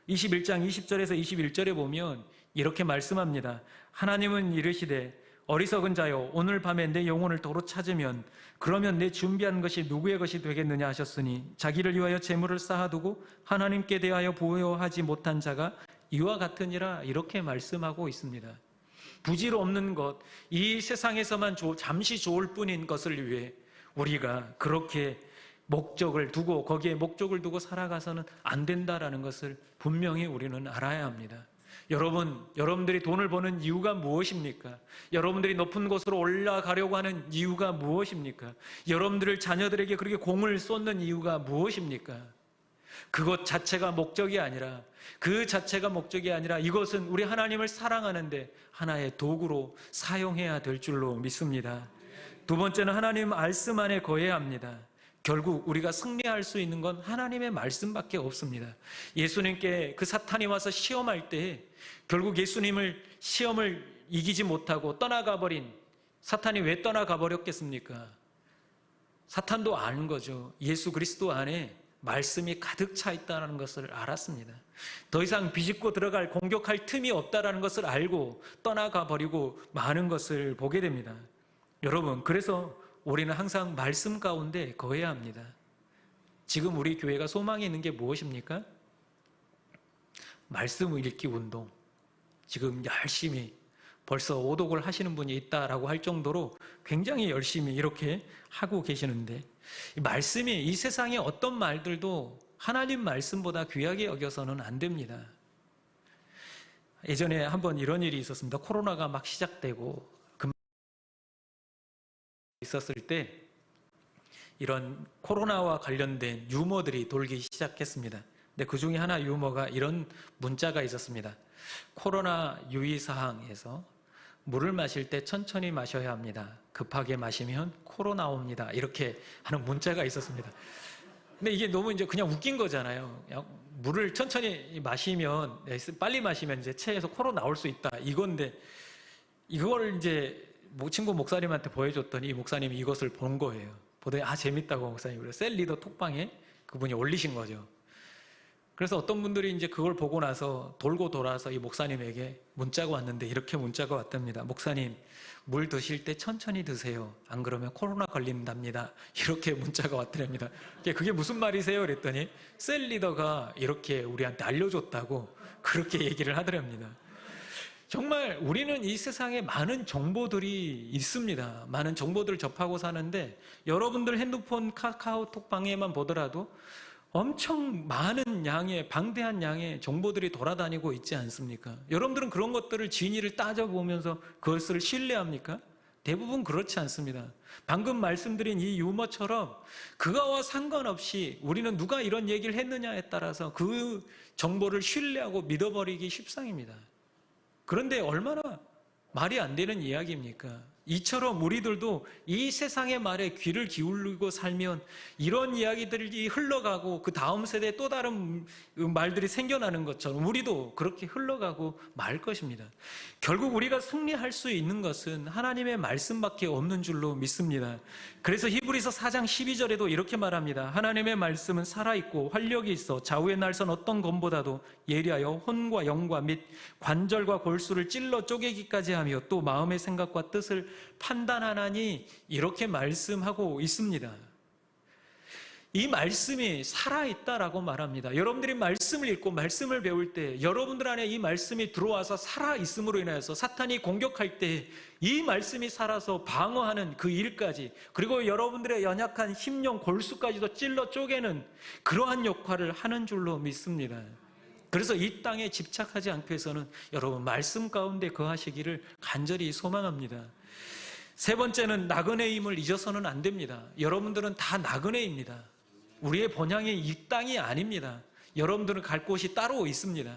21장 20절에서 21절에 보면 이렇게 말씀합니다. 하나님은 이르시되 어리석은 자여 오늘 밤에 내 영혼을 도로 찾으면 그러면 내 준비한 것이 누구의 것이 되겠느냐 하셨으니 자기를 위하여 재물을 쌓아두고 하나님께 대하여 부여하지 못한 자가 이와 같으니라 이렇게 말씀하고 있습니다. 부질 없는 것, 이 세상에서만 잠시 좋을 뿐인 것을 위해 우리가 그렇게 목적을 두고 거기에 목적을 두고 살아가서는 안 된다라는 것을 분명히 우리는 알아야 합니다. 여러분들이 돈을 버는 이유가 무엇입니까? 여러분들이 높은 곳으로 올라가려고 하는 이유가 무엇입니까? 여러분들을 자녀들에게 그렇게 공을 쏟는 이유가 무엇입니까? 그것 자체가 목적이 아니라, 그 자체가 목적이 아니라 이것은 우리 하나님을 사랑하는데 하나의 도구로 사용해야 될 줄로 믿습니다. 두 번째는 하나님 말씀 안에 거해야 합니다. 결국 우리가 승리할 수 있는 건 하나님의 말씀밖에 없습니다. 예수님께 그 사탄이 와서 시험할 때 결국 예수님을 시험을 이기지 못하고 떠나가 버린 사탄이 왜 떠나가 버렸겠습니까? 사탄도 아는 거죠. 예수 그리스도 안에 말씀이 가득 차 있다는 것을 알았습니다. 더 이상 비집고 들어갈 공격할 틈이 없다는 것을 알고 떠나가 버리고 많은 것을 보게 됩니다. 여러분, 그래서 우리는 항상 말씀 가운데 거해야 합니다. 지금 우리 교회가 소망이 있는 게 무엇입니까? 말씀 읽기 운동. 지금 열심히 벌써 오독을 하시는 분이 있다라고 할 정도로 굉장히 열심히 이렇게 하고 계시는데, 이 말씀이 이 세상의 어떤 말들도 하나님 말씀보다 귀하게 여겨서는 안 됩니다. 예전에 한번 이런 일이 있었습니다. 코로나가 막 시작되고 있었을 때 이런 코로나와 관련된 유머들이 돌기 시작했습니다. 근데 그 중에 하나 유머가 이런 문자가 있었습니다. 코로나 유의사항에서 물을 마실 때 천천히 마셔야 합니다. 급하게 마시면 코로나 옵니다. 이렇게 하는 문자가 있었습니다. 근데 이게 너무 이제 그냥 웃긴 거잖아요. 물을 천천히 마시면, 빨리 마시면 이제 체에서 코로 나올 수 있다. 이건데, 이걸 이제 친구 목사님한테 보여줬더니 이 목사님이 이것을 본 거예요. 보더니, 재밌다고 목사님. 그래서 셀 리더 톡방에 그분이 올리신 거죠. 그래서 어떤 분들이 이제 그걸 보고 나서 돌고 돌아서 이 목사님에게 문자가 왔는데 이렇게 문자가 왔답니다. 목사님, 물 드실 때 천천히 드세요. 안 그러면 코로나 걸린답니다. 이렇게 문자가 왔더랍니다. 그게 무슨 말이세요? 그랬더니 셀 리더가 이렇게 우리한테 알려줬다고 그렇게 얘기를 하더랍니다. 정말 우리는 이 세상에 많은 정보들이 있습니다. 많은 정보들을 접하고 사는데 여러분들 핸드폰 카카오톡방에만 보더라도 엄청 많은 양의, 방대한 양의 정보들이 돌아다니고 있지 않습니까? 여러분들은 그런 것들을 진위를 따져보면서 그것을 신뢰합니까? 대부분 그렇지 않습니다. 방금 말씀드린 이 유머처럼 그거와 상관없이 우리는 누가 이런 얘기를 했느냐에 따라서 그 정보를 신뢰하고 믿어버리기 십상입니다. 그런데 얼마나 말이 안 되는 이야기입니까? 이처럼 우리들도 이 세상의 말에 귀를 기울이고 살면 이런 이야기들이 흘러가고 그 다음 세대에 또 다른 말들이 생겨나는 것처럼 우리도 그렇게 흘러가고 말 것입니다. 결국 우리가 승리할 수 있는 것은 하나님의 말씀밖에 없는 줄로 믿습니다. 그래서 히브리서 4장 12절에도 이렇게 말합니다. 하나님의 말씀은 살아있고 활력이 있어 좌우의 날선 어떤 검보다도 예리하여 혼과 영과 및 관절과 골수를 찔러 쪼개기까지 하며 또 마음의 생각과 뜻을 판단하나니 이렇게 말씀하고 있습니다. 이 말씀이 살아있다라고 말합니다. 여러분들이 말씀을 읽고 말씀을 배울 때 여러분들 안에 이 말씀이 들어와서 살아있음으로 인하여서 사탄이 공격할 때 이 말씀이 살아서 방어하는 그 일까지, 그리고 여러분들의 연약한 심령 골수까지도 찔러 쪼개는 그러한 역할을 하는 줄로 믿습니다. 그래서 이 땅에 집착하지 않기 위해서는 여러분 말씀 가운데 거하시기를 간절히 소망합니다. 세 번째는 나그네의 힘을 잊어서는 안 됩니다. 여러분들은 다 나그네입니다. 우리의 본향이 이 땅이 아닙니다. 여러분들은 갈 곳이 따로 있습니다.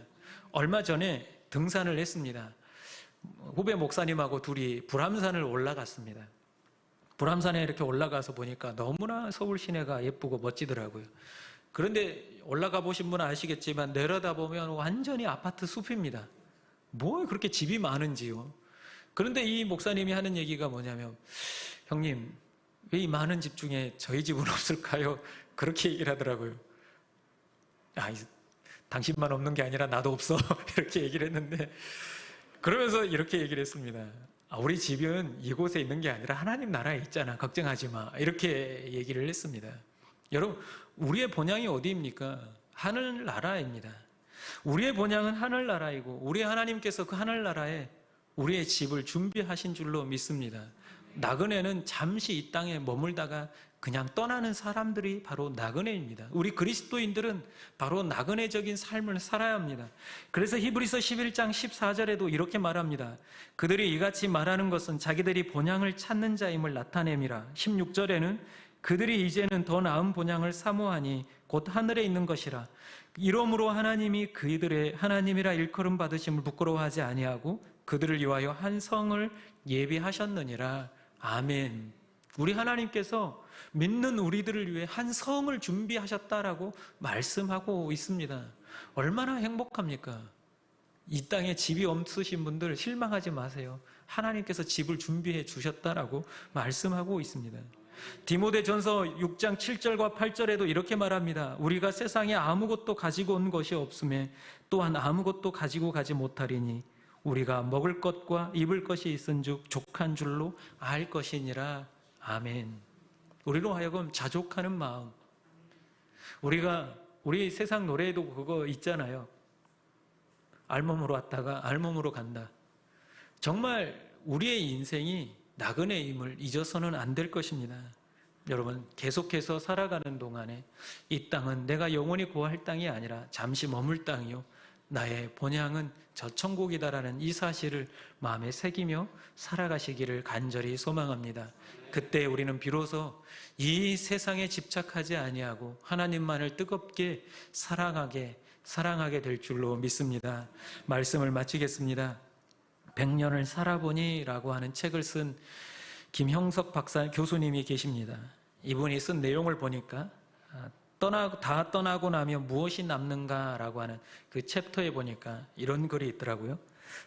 얼마 전에 등산을 했습니다. 후배 목사님하고 둘이 불암산을 올라갔습니다. 불암산에 이렇게 올라가서 보니까 너무나 서울 시내가 예쁘고 멋지더라고요. 그런데 올라가 보신 분은 아시겠지만 내려다보면 완전히 아파트 숲입니다. 뭐 그렇게 집이 많은지요. 그런데 이 목사님이 하는 얘기가 뭐냐면, 형님, 왜 이 많은 집 중에 저희 집은 없을까요? 그렇게 얘기를 하더라고요. 당신만 없는 게 아니라 나도 없어. 이렇게 얘기를 했는데, 그러면서 이렇게 얘기를 했습니다. 우리 집은 이곳에 있는 게 아니라 하나님 나라에 있잖아. 걱정하지 마. 이렇게 얘기를 했습니다. 여러분, 우리의 본향이 어디입니까? 하늘나라입니다. 우리의 본향은 하늘나라이고 우리 하나님께서 그 하늘나라에 우리의 집을 준비하신 줄로 믿습니다. 나그네는 잠시 이 땅에 머물다가 그냥 떠나는 사람들이 바로 나그네입니다. 우리 그리스도인들은 바로 나그네적인 삶을 살아야 합니다. 그래서 히브리서 11장 14절에도 이렇게 말합니다. 그들이 이같이 말하는 것은 자기들이 본향을 찾는 자임을 나타냄이라. 16절에는 그들이 이제는 더 나은 본향을 사모하니 곧 하늘에 있는 것이라. 이러므로 하나님이 그들의 하나님이라 일컬음 받으심을 부끄러워하지 아니하고 그들을 위하여 한 성을 예비하셨느니라. 아멘. 우리 하나님께서 믿는 우리들을 위해 한 성을 준비하셨다라고 말씀하고 있습니다. 얼마나 행복합니까? 이 땅에 집이 없으신 분들 실망하지 마세요. 하나님께서 집을 준비해 주셨다라고 말씀하고 있습니다. 디모데전서 6장 7절과 8절에도 이렇게 말합니다. 우리가 세상에 아무것도 가지고 온 것이 없음에 또한 아무것도 가지고 가지 못하리니 우리가 먹을 것과 입을 것이 있은즉 족한 줄로 알 것이니라. 아멘. 우리로 하여금 자족하는 마음. 우리 세상 노래에도 그거 있잖아요. 알몸으로 왔다가 알몸으로 간다. 정말 우리의 인생이 나그네의 힘을 잊어서는 안 될 것입니다. 여러분, 계속해서 살아가는 동안에 이 땅은 내가 영원히 고할 땅이 아니라 잠시 머물 땅이요 나의 본향은 저 천국이다라는 이 사실을 마음에 새기며 살아가시기를 간절히 소망합니다. 그때 우리는 비로소 이 세상에 집착하지 아니하고 하나님만을 뜨겁게 사랑하게 될 줄로 믿습니다. 말씀을 마치겠습니다. 100년을 살아보니 라고 하는 책을 쓴 김형석 교수님이 계십니다. 이분이 쓴 내용을 보니까 다 떠나고 나면 무엇이 남는가라고 하는 그 챕터에 보니까 이런 글이 있더라고요.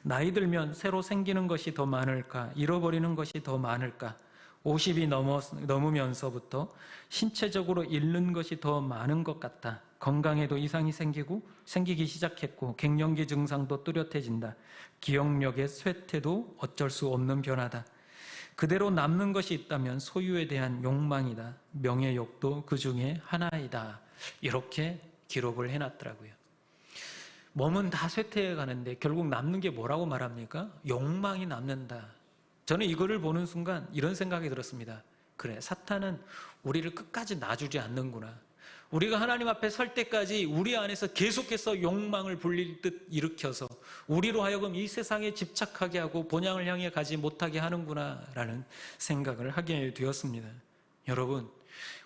나이 들면 새로 생기는 것이 더 많을까? 잃어버리는 것이 더 많을까? 50이 넘으면서부터 신체적으로 잃는 것이 더 많은 것 같다. 건강에도 이상이 생기기 시작했고 갱년기 증상도 뚜렷해진다. 기억력의 쇠퇴도 어쩔 수 없는 변화다. 그대로 남는 것이 있다면 소유에 대한 욕망이다. 명예욕도 그 중에 하나이다. 이렇게 기록을 해놨더라고요. 몸은 다 쇠퇴해 가는데 결국 남는 게 뭐라고 말합니까? 욕망이 남는다. 저는 이거를 보는 순간 이런 생각이 들었습니다. 그래, 사탄은 우리를 끝까지 놔주지 않는구나. 우리가 하나님 앞에 설 때까지 우리 안에서 계속해서 욕망을 불릴 듯 일으켜서 우리로 하여금 이 세상에 집착하게 하고 본향을 향해 가지 못하게 하는구나 라는 생각을 하게 되었습니다. 여러분,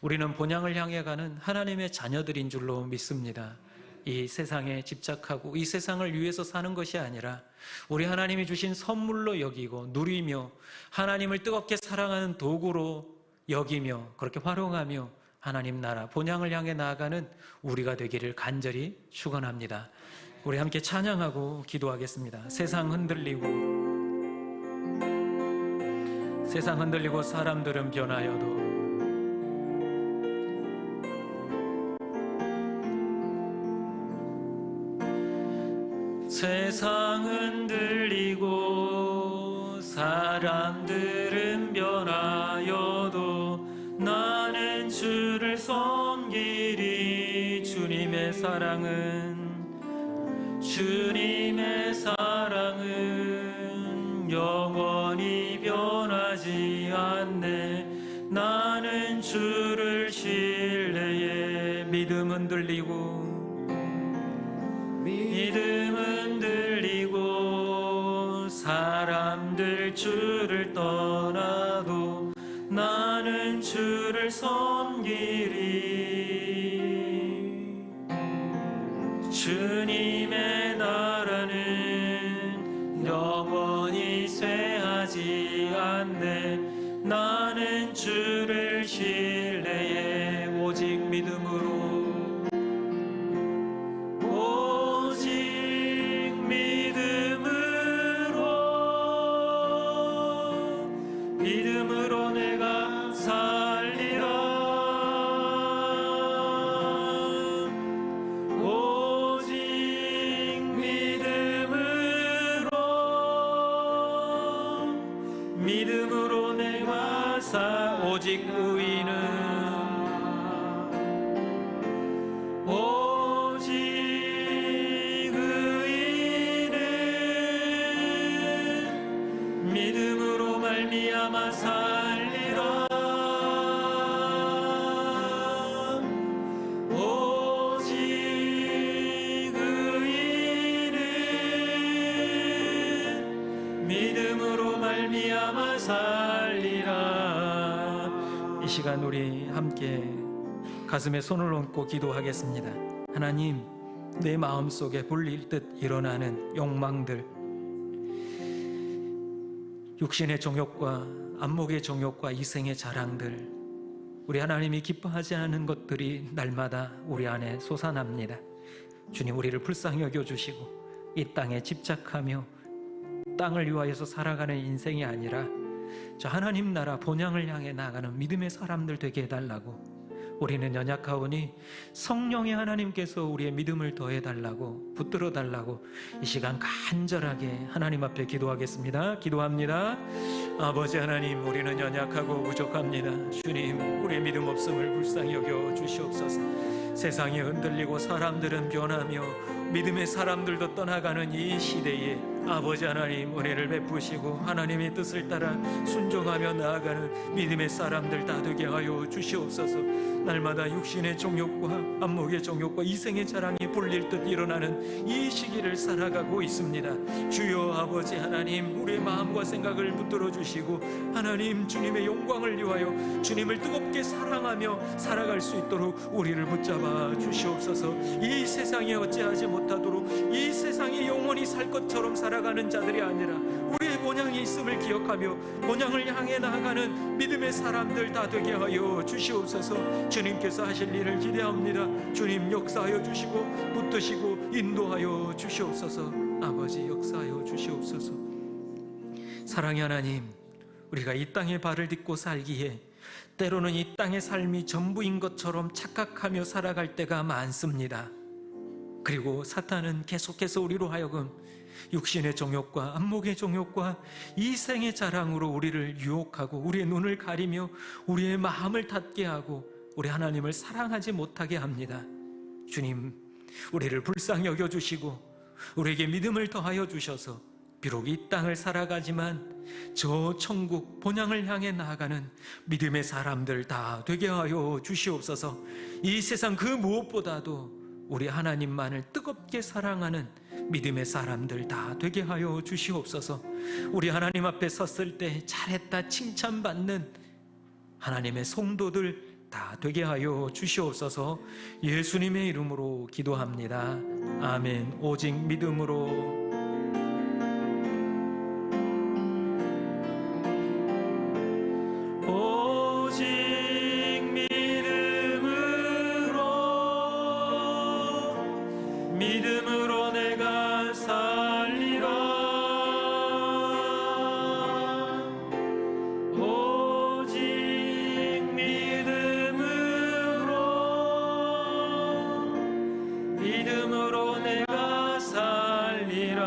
우리는 본향을 향해 가는 하나님의 자녀들인 줄로 믿습니다. 이 세상에 집착하고 이 세상을 위해서 사는 것이 아니라 우리 하나님이 주신 선물로 여기고 누리며 하나님을 뜨겁게 사랑하는 도구로 여기며 그렇게 활용하며 하나님 나라 본향을 향해 나아가는 우리가 되기를 간절히 축원합니다. 우리 함께 찬양하고 기도하겠습니다. 세상 흔들리고 사람들은 변하여도 세상 흔들리고 사람들은 변하여도 나는 주를 섬기리. 주님의 사랑은 영원히 변하지 않네. 나는 주를 신뢰해. 믿음 흔들리고 사람들 주를 떠나도 나는 주를 섬기리. 주님의 나라는 영원히 쇠하지 않네. 나는 주를 신뢰해. 오직 믿음으로 내가 살리라. 오직 믿음으로 내가 오직 의인은 믿음으로 말미암아 살리라. 오직 의인은 믿음으로 말미암아 살리라. 이 시간 우리 함께 가슴에 손을 얹고 기도하겠습니다. 하나님, 내 마음속에 불릴 듯 일어나는 욕망들, 육신의 정욕과 안목의 정욕과 이생의 자랑들, 우리 하나님이 기뻐하지 않은 것들이 날마다 우리 안에 솟아납니다. 주님, 우리를 불쌍히 여겨주시고 이 땅에 집착하며 땅을 위하여서 살아가는 인생이 아니라 저 하나님 나라 본향을 향해 나아가는 믿음의 사람들 되게 해달라고. 우리는 연약하오니 성령의 하나님께서 우리의 믿음을 더해달라고, 붙들어달라고 이 시간 간절하게 하나님 앞에 기도하겠습니다. 기도합니다. 아버지 하나님, 우리는 연약하고 부족합니다. 주님, 우리의 믿음 없음을 불쌍히 여겨 주시옵소서. 세상이 흔들리고 사람들은 변하며 믿음의 사람들도 떠나가는 이 시대에 아버지 하나님 은혜를 베푸시고 하나님의 뜻을 따라 순종하며 나아가는 믿음의 사람들 다 되게 하여 주시옵소서. 날마다 육신의 정욕과 안목의 정욕과 이생의 자랑이 불릴 듯 일어나는 이 시기를 살아가고 있습니다. 주여 아버지 하나님, 우리의 마음과 생각을 붙들어 주시고 하나님 주님의 영광을 위하여 주님을 뜨겁게 사랑하며 살아갈 수 있도록 우리를 붙잡아 주시옵소서. 이 세상에 어찌하지 못하도록 이 세상에 영원히 살 것처럼 살아가는 자들이 아니라 우리의 본향이 있음을 기억하며 본향을 향해 나아가는 믿음의 사람들 다 되게 하여 주시옵소서. 주님께서 하실 일을 기대합니다. 주님 역사하여 주시고 붙드시고 인도하여 주시옵소서. 아버지 역사하여 주시옵소서. 사랑의 하나님, 우리가 이 땅에 발을 딛고 살기에 때로는 이 땅의 삶이 전부인 것처럼 착각하며 살아갈 때가 많습니다. 그리고 사탄은 계속해서 우리로 하여금 육신의 정욕과 안목의 정욕과 이생의 자랑으로 우리를 유혹하고 우리의 눈을 가리며 우리의 마음을 닫게 하고 우리 하나님을 사랑하지 못하게 합니다. 주님, 우리를 불쌍히 여겨주시고 우리에게 믿음을 더하여 주셔서 비록 이 땅을 살아가지만 저 천국 본향을 향해 나아가는 믿음의 사람들 다 되게 하여 주시옵소서. 이 세상 그 무엇보다도 우리 하나님만을 뜨겁게 사랑하는 믿음의 사람들 다 되게 하여 주시옵소서. 우리 하나님 앞에 섰을 때 잘했다 칭찬받는 하나님의 성도들 다 되게 하여 주시옵소서. 예수님의 이름으로 기도합니다. 아멘. 오직 믿음으로. 믿음으로 내가 살리라. 오직 믿음으로 내가 살리라.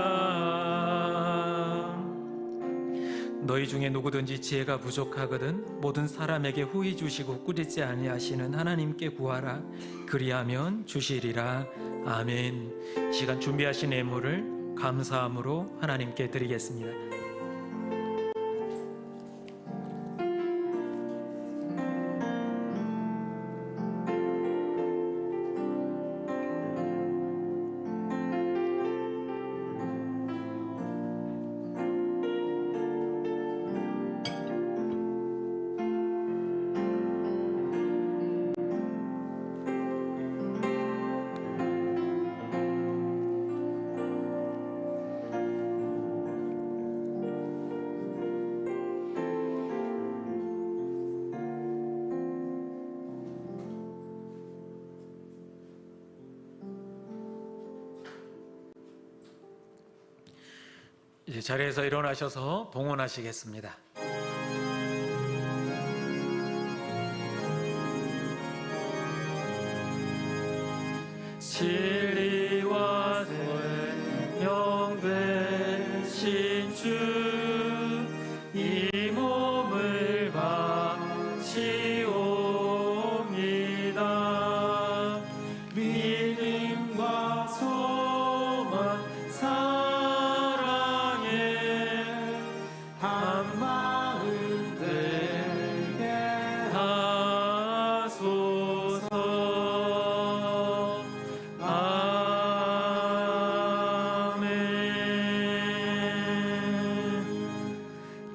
너희 중에 누구든지 지혜가 부족하거든 모든 사람에게 후히 주시고 꾸짖지 아니하시는 하나님께 구하라. 그리하면 주시리라. 아멘. 시간 준비하신 예물을 감사함으로 하나님께 드리겠습니다. 이제 자리에서 일어나셔서 봉헌하시겠습니다. 진리와 생명 되신 주 이 몸을 바치옵니다. 믿음과 소망 한 마음 되게 하소서. 아멘.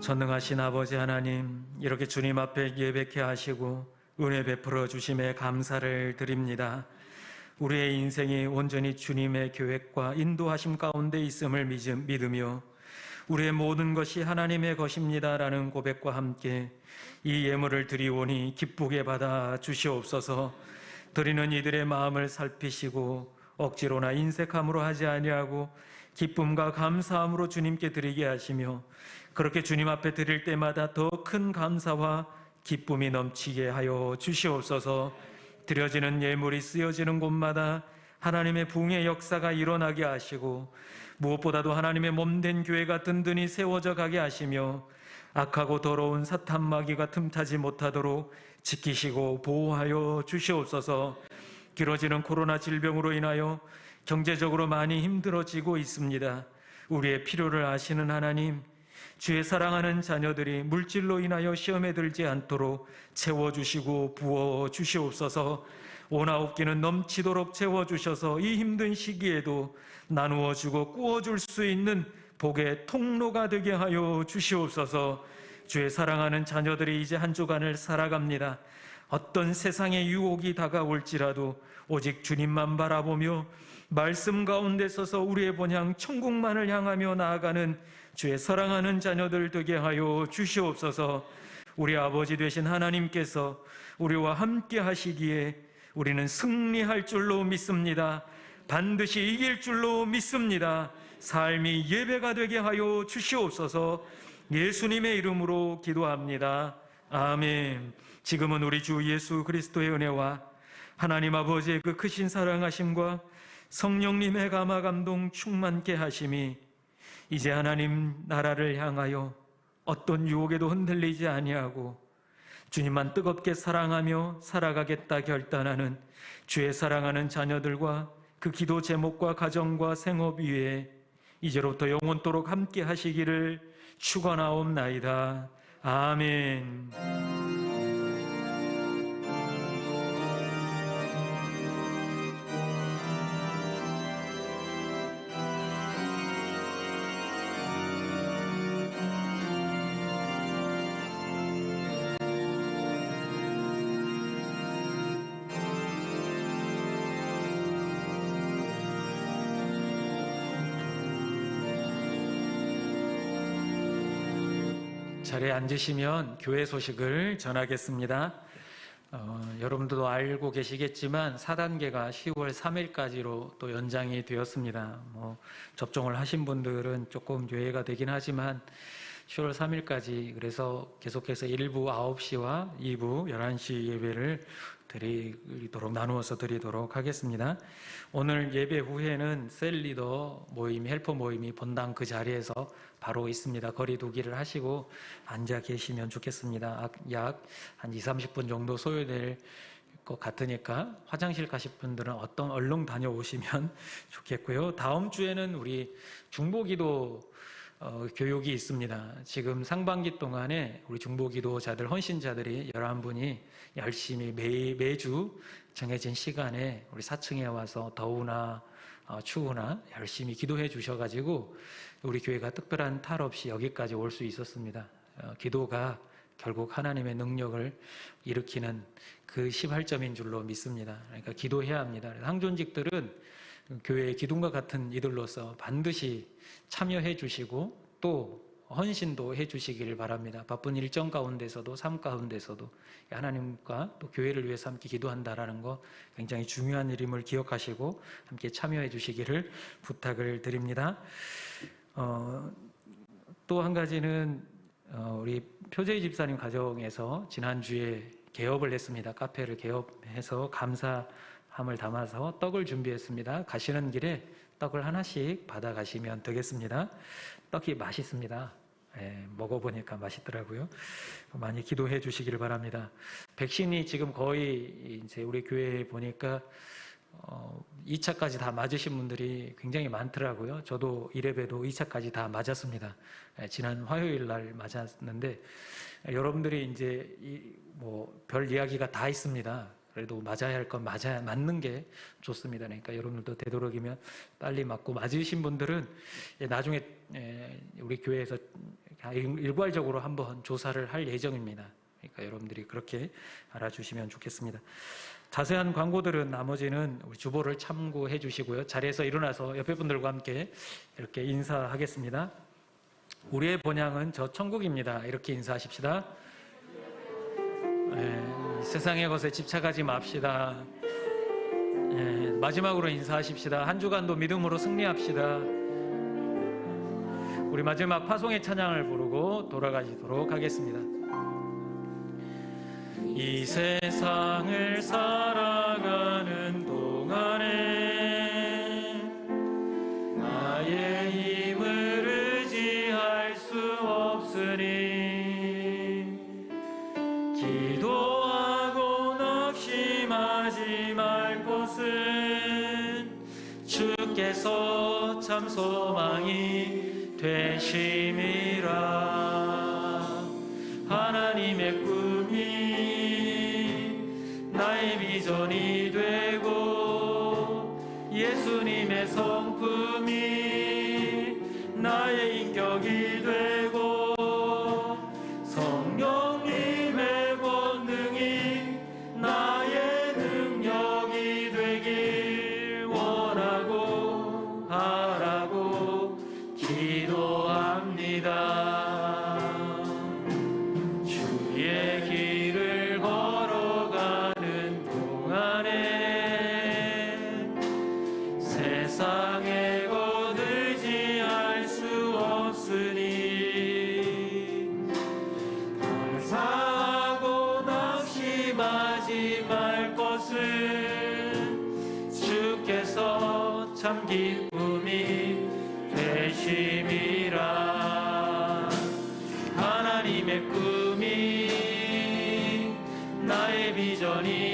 전능하신 아버지 하나님, 이렇게 주님 앞에 예배케 하시고 은혜 베풀어 주심에 감사를 드립니다. 우리의 인생이 온전히 주님의 계획과 인도하심 가운데 있음을 믿으며 우리의 모든 것이 하나님의 것입니다라는 고백과 함께 이 예물을 드리오니 기쁘게 받아 주시옵소서. 드리는 이들의 마음을 살피시고 억지로나 인색함으로 하지 아니하고 기쁨과 감사함으로 주님께 드리게 하시며 그렇게 주님 앞에 드릴 때마다 더 큰 감사와 기쁨이 넘치게 하여 주시옵소서. 드려지는 예물이 쓰여지는 곳마다 하나님의 부흥의 역사가 일어나게 하시고 무엇보다도 하나님의 몸된 교회가 든든히 세워져 가게 하시며 악하고 더러운 사탄 마귀가 틈타지 못하도록 지키시고 보호하여 주시옵소서. 길어지는 코로나 질병으로 인하여 경제적으로 많이 힘들어지고 있습니다. 우리의 필요를 아시는 하나님, 주의 사랑하는 자녀들이 물질로 인하여 시험에 들지 않도록 채워주시고 부어주시옵소서. 오나옵기는 넘치도록 채워주셔서 이 힘든 시기에도 나누어주고 꾸어줄 수 있는 복의 통로가 되게 하여 주시옵소서. 주의 사랑하는 자녀들이 이제 한 주간을 살아갑니다. 어떤 세상의 유혹이 다가올지라도 오직 주님만 바라보며 말씀 가운데 서서 우리의 본향 천국만을 향하며 나아가는 주의 사랑하는 자녀들 되게 하여 주시옵소서. 우리 아버지 되신 하나님께서 우리와 함께 하시기에 우리는 승리할 줄로 믿습니다. 반드시 이길 줄로 믿습니다. 삶이 예배가 되게 하여 주시옵소서. 예수님의 이름으로 기도합니다. 아멘. 지금은 우리 주 예수 그리스도의 은혜와 하나님 아버지의 그 크신 사랑하심과 성령님의 감화 감동 충만케 하심이 이제 하나님 나라를 향하여 어떤 유혹에도 흔들리지 아니하고 주님만 뜨겁게 사랑하며 살아가겠다 결단하는 주의 사랑하는 자녀들과 그 기도 제목과 가정과 생업 위에 이제로부터 영원토록 함께 하시기를 축원하옵나이다. 아멘. 자리에 앉으시면 교회 소식을 전하겠습니다. 여러분들도 알고 계시겠지만 4단계가 10월 3일까지로 또 연장이 되었습니다. 접종을 하신 분들은 조금 유예가 되긴 하지만 10월 3일까지 그래서 계속해서 1부 9시와 2부 11시 예배를 드리도록 나누어서 드리도록 하겠습니다. 오늘 예배 후에는 셀리더 모임, 헬퍼 모임이 본당 그 자리에서 바로 있습니다. 거리 두기를 하시고 앉아 계시면 좋겠습니다. 약 한 20-30분 정도 소요될 것 같으니까 화장실 가실 분들은 얼른 다녀오시면 좋겠고요. 다음 주에는 우리 중보기도 교육이 있습니다. 지금 상반기 동안에 우리 중보기도자들, 헌신자들이 11분이 열심히 매주 정해진 시간에 우리 4층에 와서 더우나 추우나 열심히 기도해 주셔가지고 우리 교회가 특별한 탈 없이 여기까지 올 수 있었습니다. 기도가 결국 하나님의 능력을 일으키는 그 시발점인 줄로 믿습니다. 그러니까 기도해야 합니다. 항존직들은 교회의 기둥과 같은 이들로서 반드시 참여해 주시고 또 헌신도 해 주시기를 바랍니다. 바쁜 일정 가운데서도 삶 가운데서도 하나님과 또 교회를 위해서 함께 기도한다라는 거 굉장히 중요한 일임을 기억하시고 함께 참여해 주시기를 부탁을 드립니다. 또 한 가지는 우리 표재희 집사님 가정에서 지난주에 개업을 했습니다. 카페를 개업해서 감사함을 담아서 떡을 준비했습니다. 가시는 길에 떡을 하나씩 받아가시면 되겠습니다. 떡이 맛있습니다. 먹어보니까 맛있더라고요. 많이 기도해 주시기를 바랍니다. 백신이 지금 거의 이제 우리 교회에 보니까 2차까지 다 맞으신 분들이 굉장히 많더라고요. 저도 1회배도 2차까지 다 맞았습니다. 지난 화요일 날 맞았는데 여러분들이 이제 별 이야기가 다 있습니다. 그래도 맞아야 할 건 맞는 게 좋습니다. 그러니까 여러분들도 되도록이면 빨리 맞고 맞으신 분들은 나중에 우리 교회에서 일괄적으로 한번 조사를 할 예정입니다. 그러니까 여러분들이 그렇게 알아주시면 좋겠습니다. 자세한 광고들은 나머지는 우리 주보를 참고해 주시고요. 자리에서 일어나서 옆에 분들과 함께 이렇게 인사하겠습니다. 우리의 본향은 저 천국입니다. 이렇게 인사하십시다. 세상의 것에 집착하지 맙시다. 마지막으로 인사하십시다. 한 주간도 믿음으로 승리합시다. 우리 마지막 파송의 찬양을 부르고 돌아가시도록 하겠습니다. 이 세상을 살아가는 동안에 나의 힘을 의지할 수 없으니 기도하고 낙심하지 말 것은 주께서 참 소망이 되심이라. 하나님의 꿈이 나의 비전이 되고 예수님의 성품이 나의 인격이 되고 성령님의 권능이 나의 능력이 되길 원하고 바라고 기도합니다. 주의 길을 걸어가는 동안에 세상에 거들지할 수 없으니 감사하고 낙심하지 말 것은 주께서 참 기쁨이 되심이라. 하나님의 꿈이 나의 비전이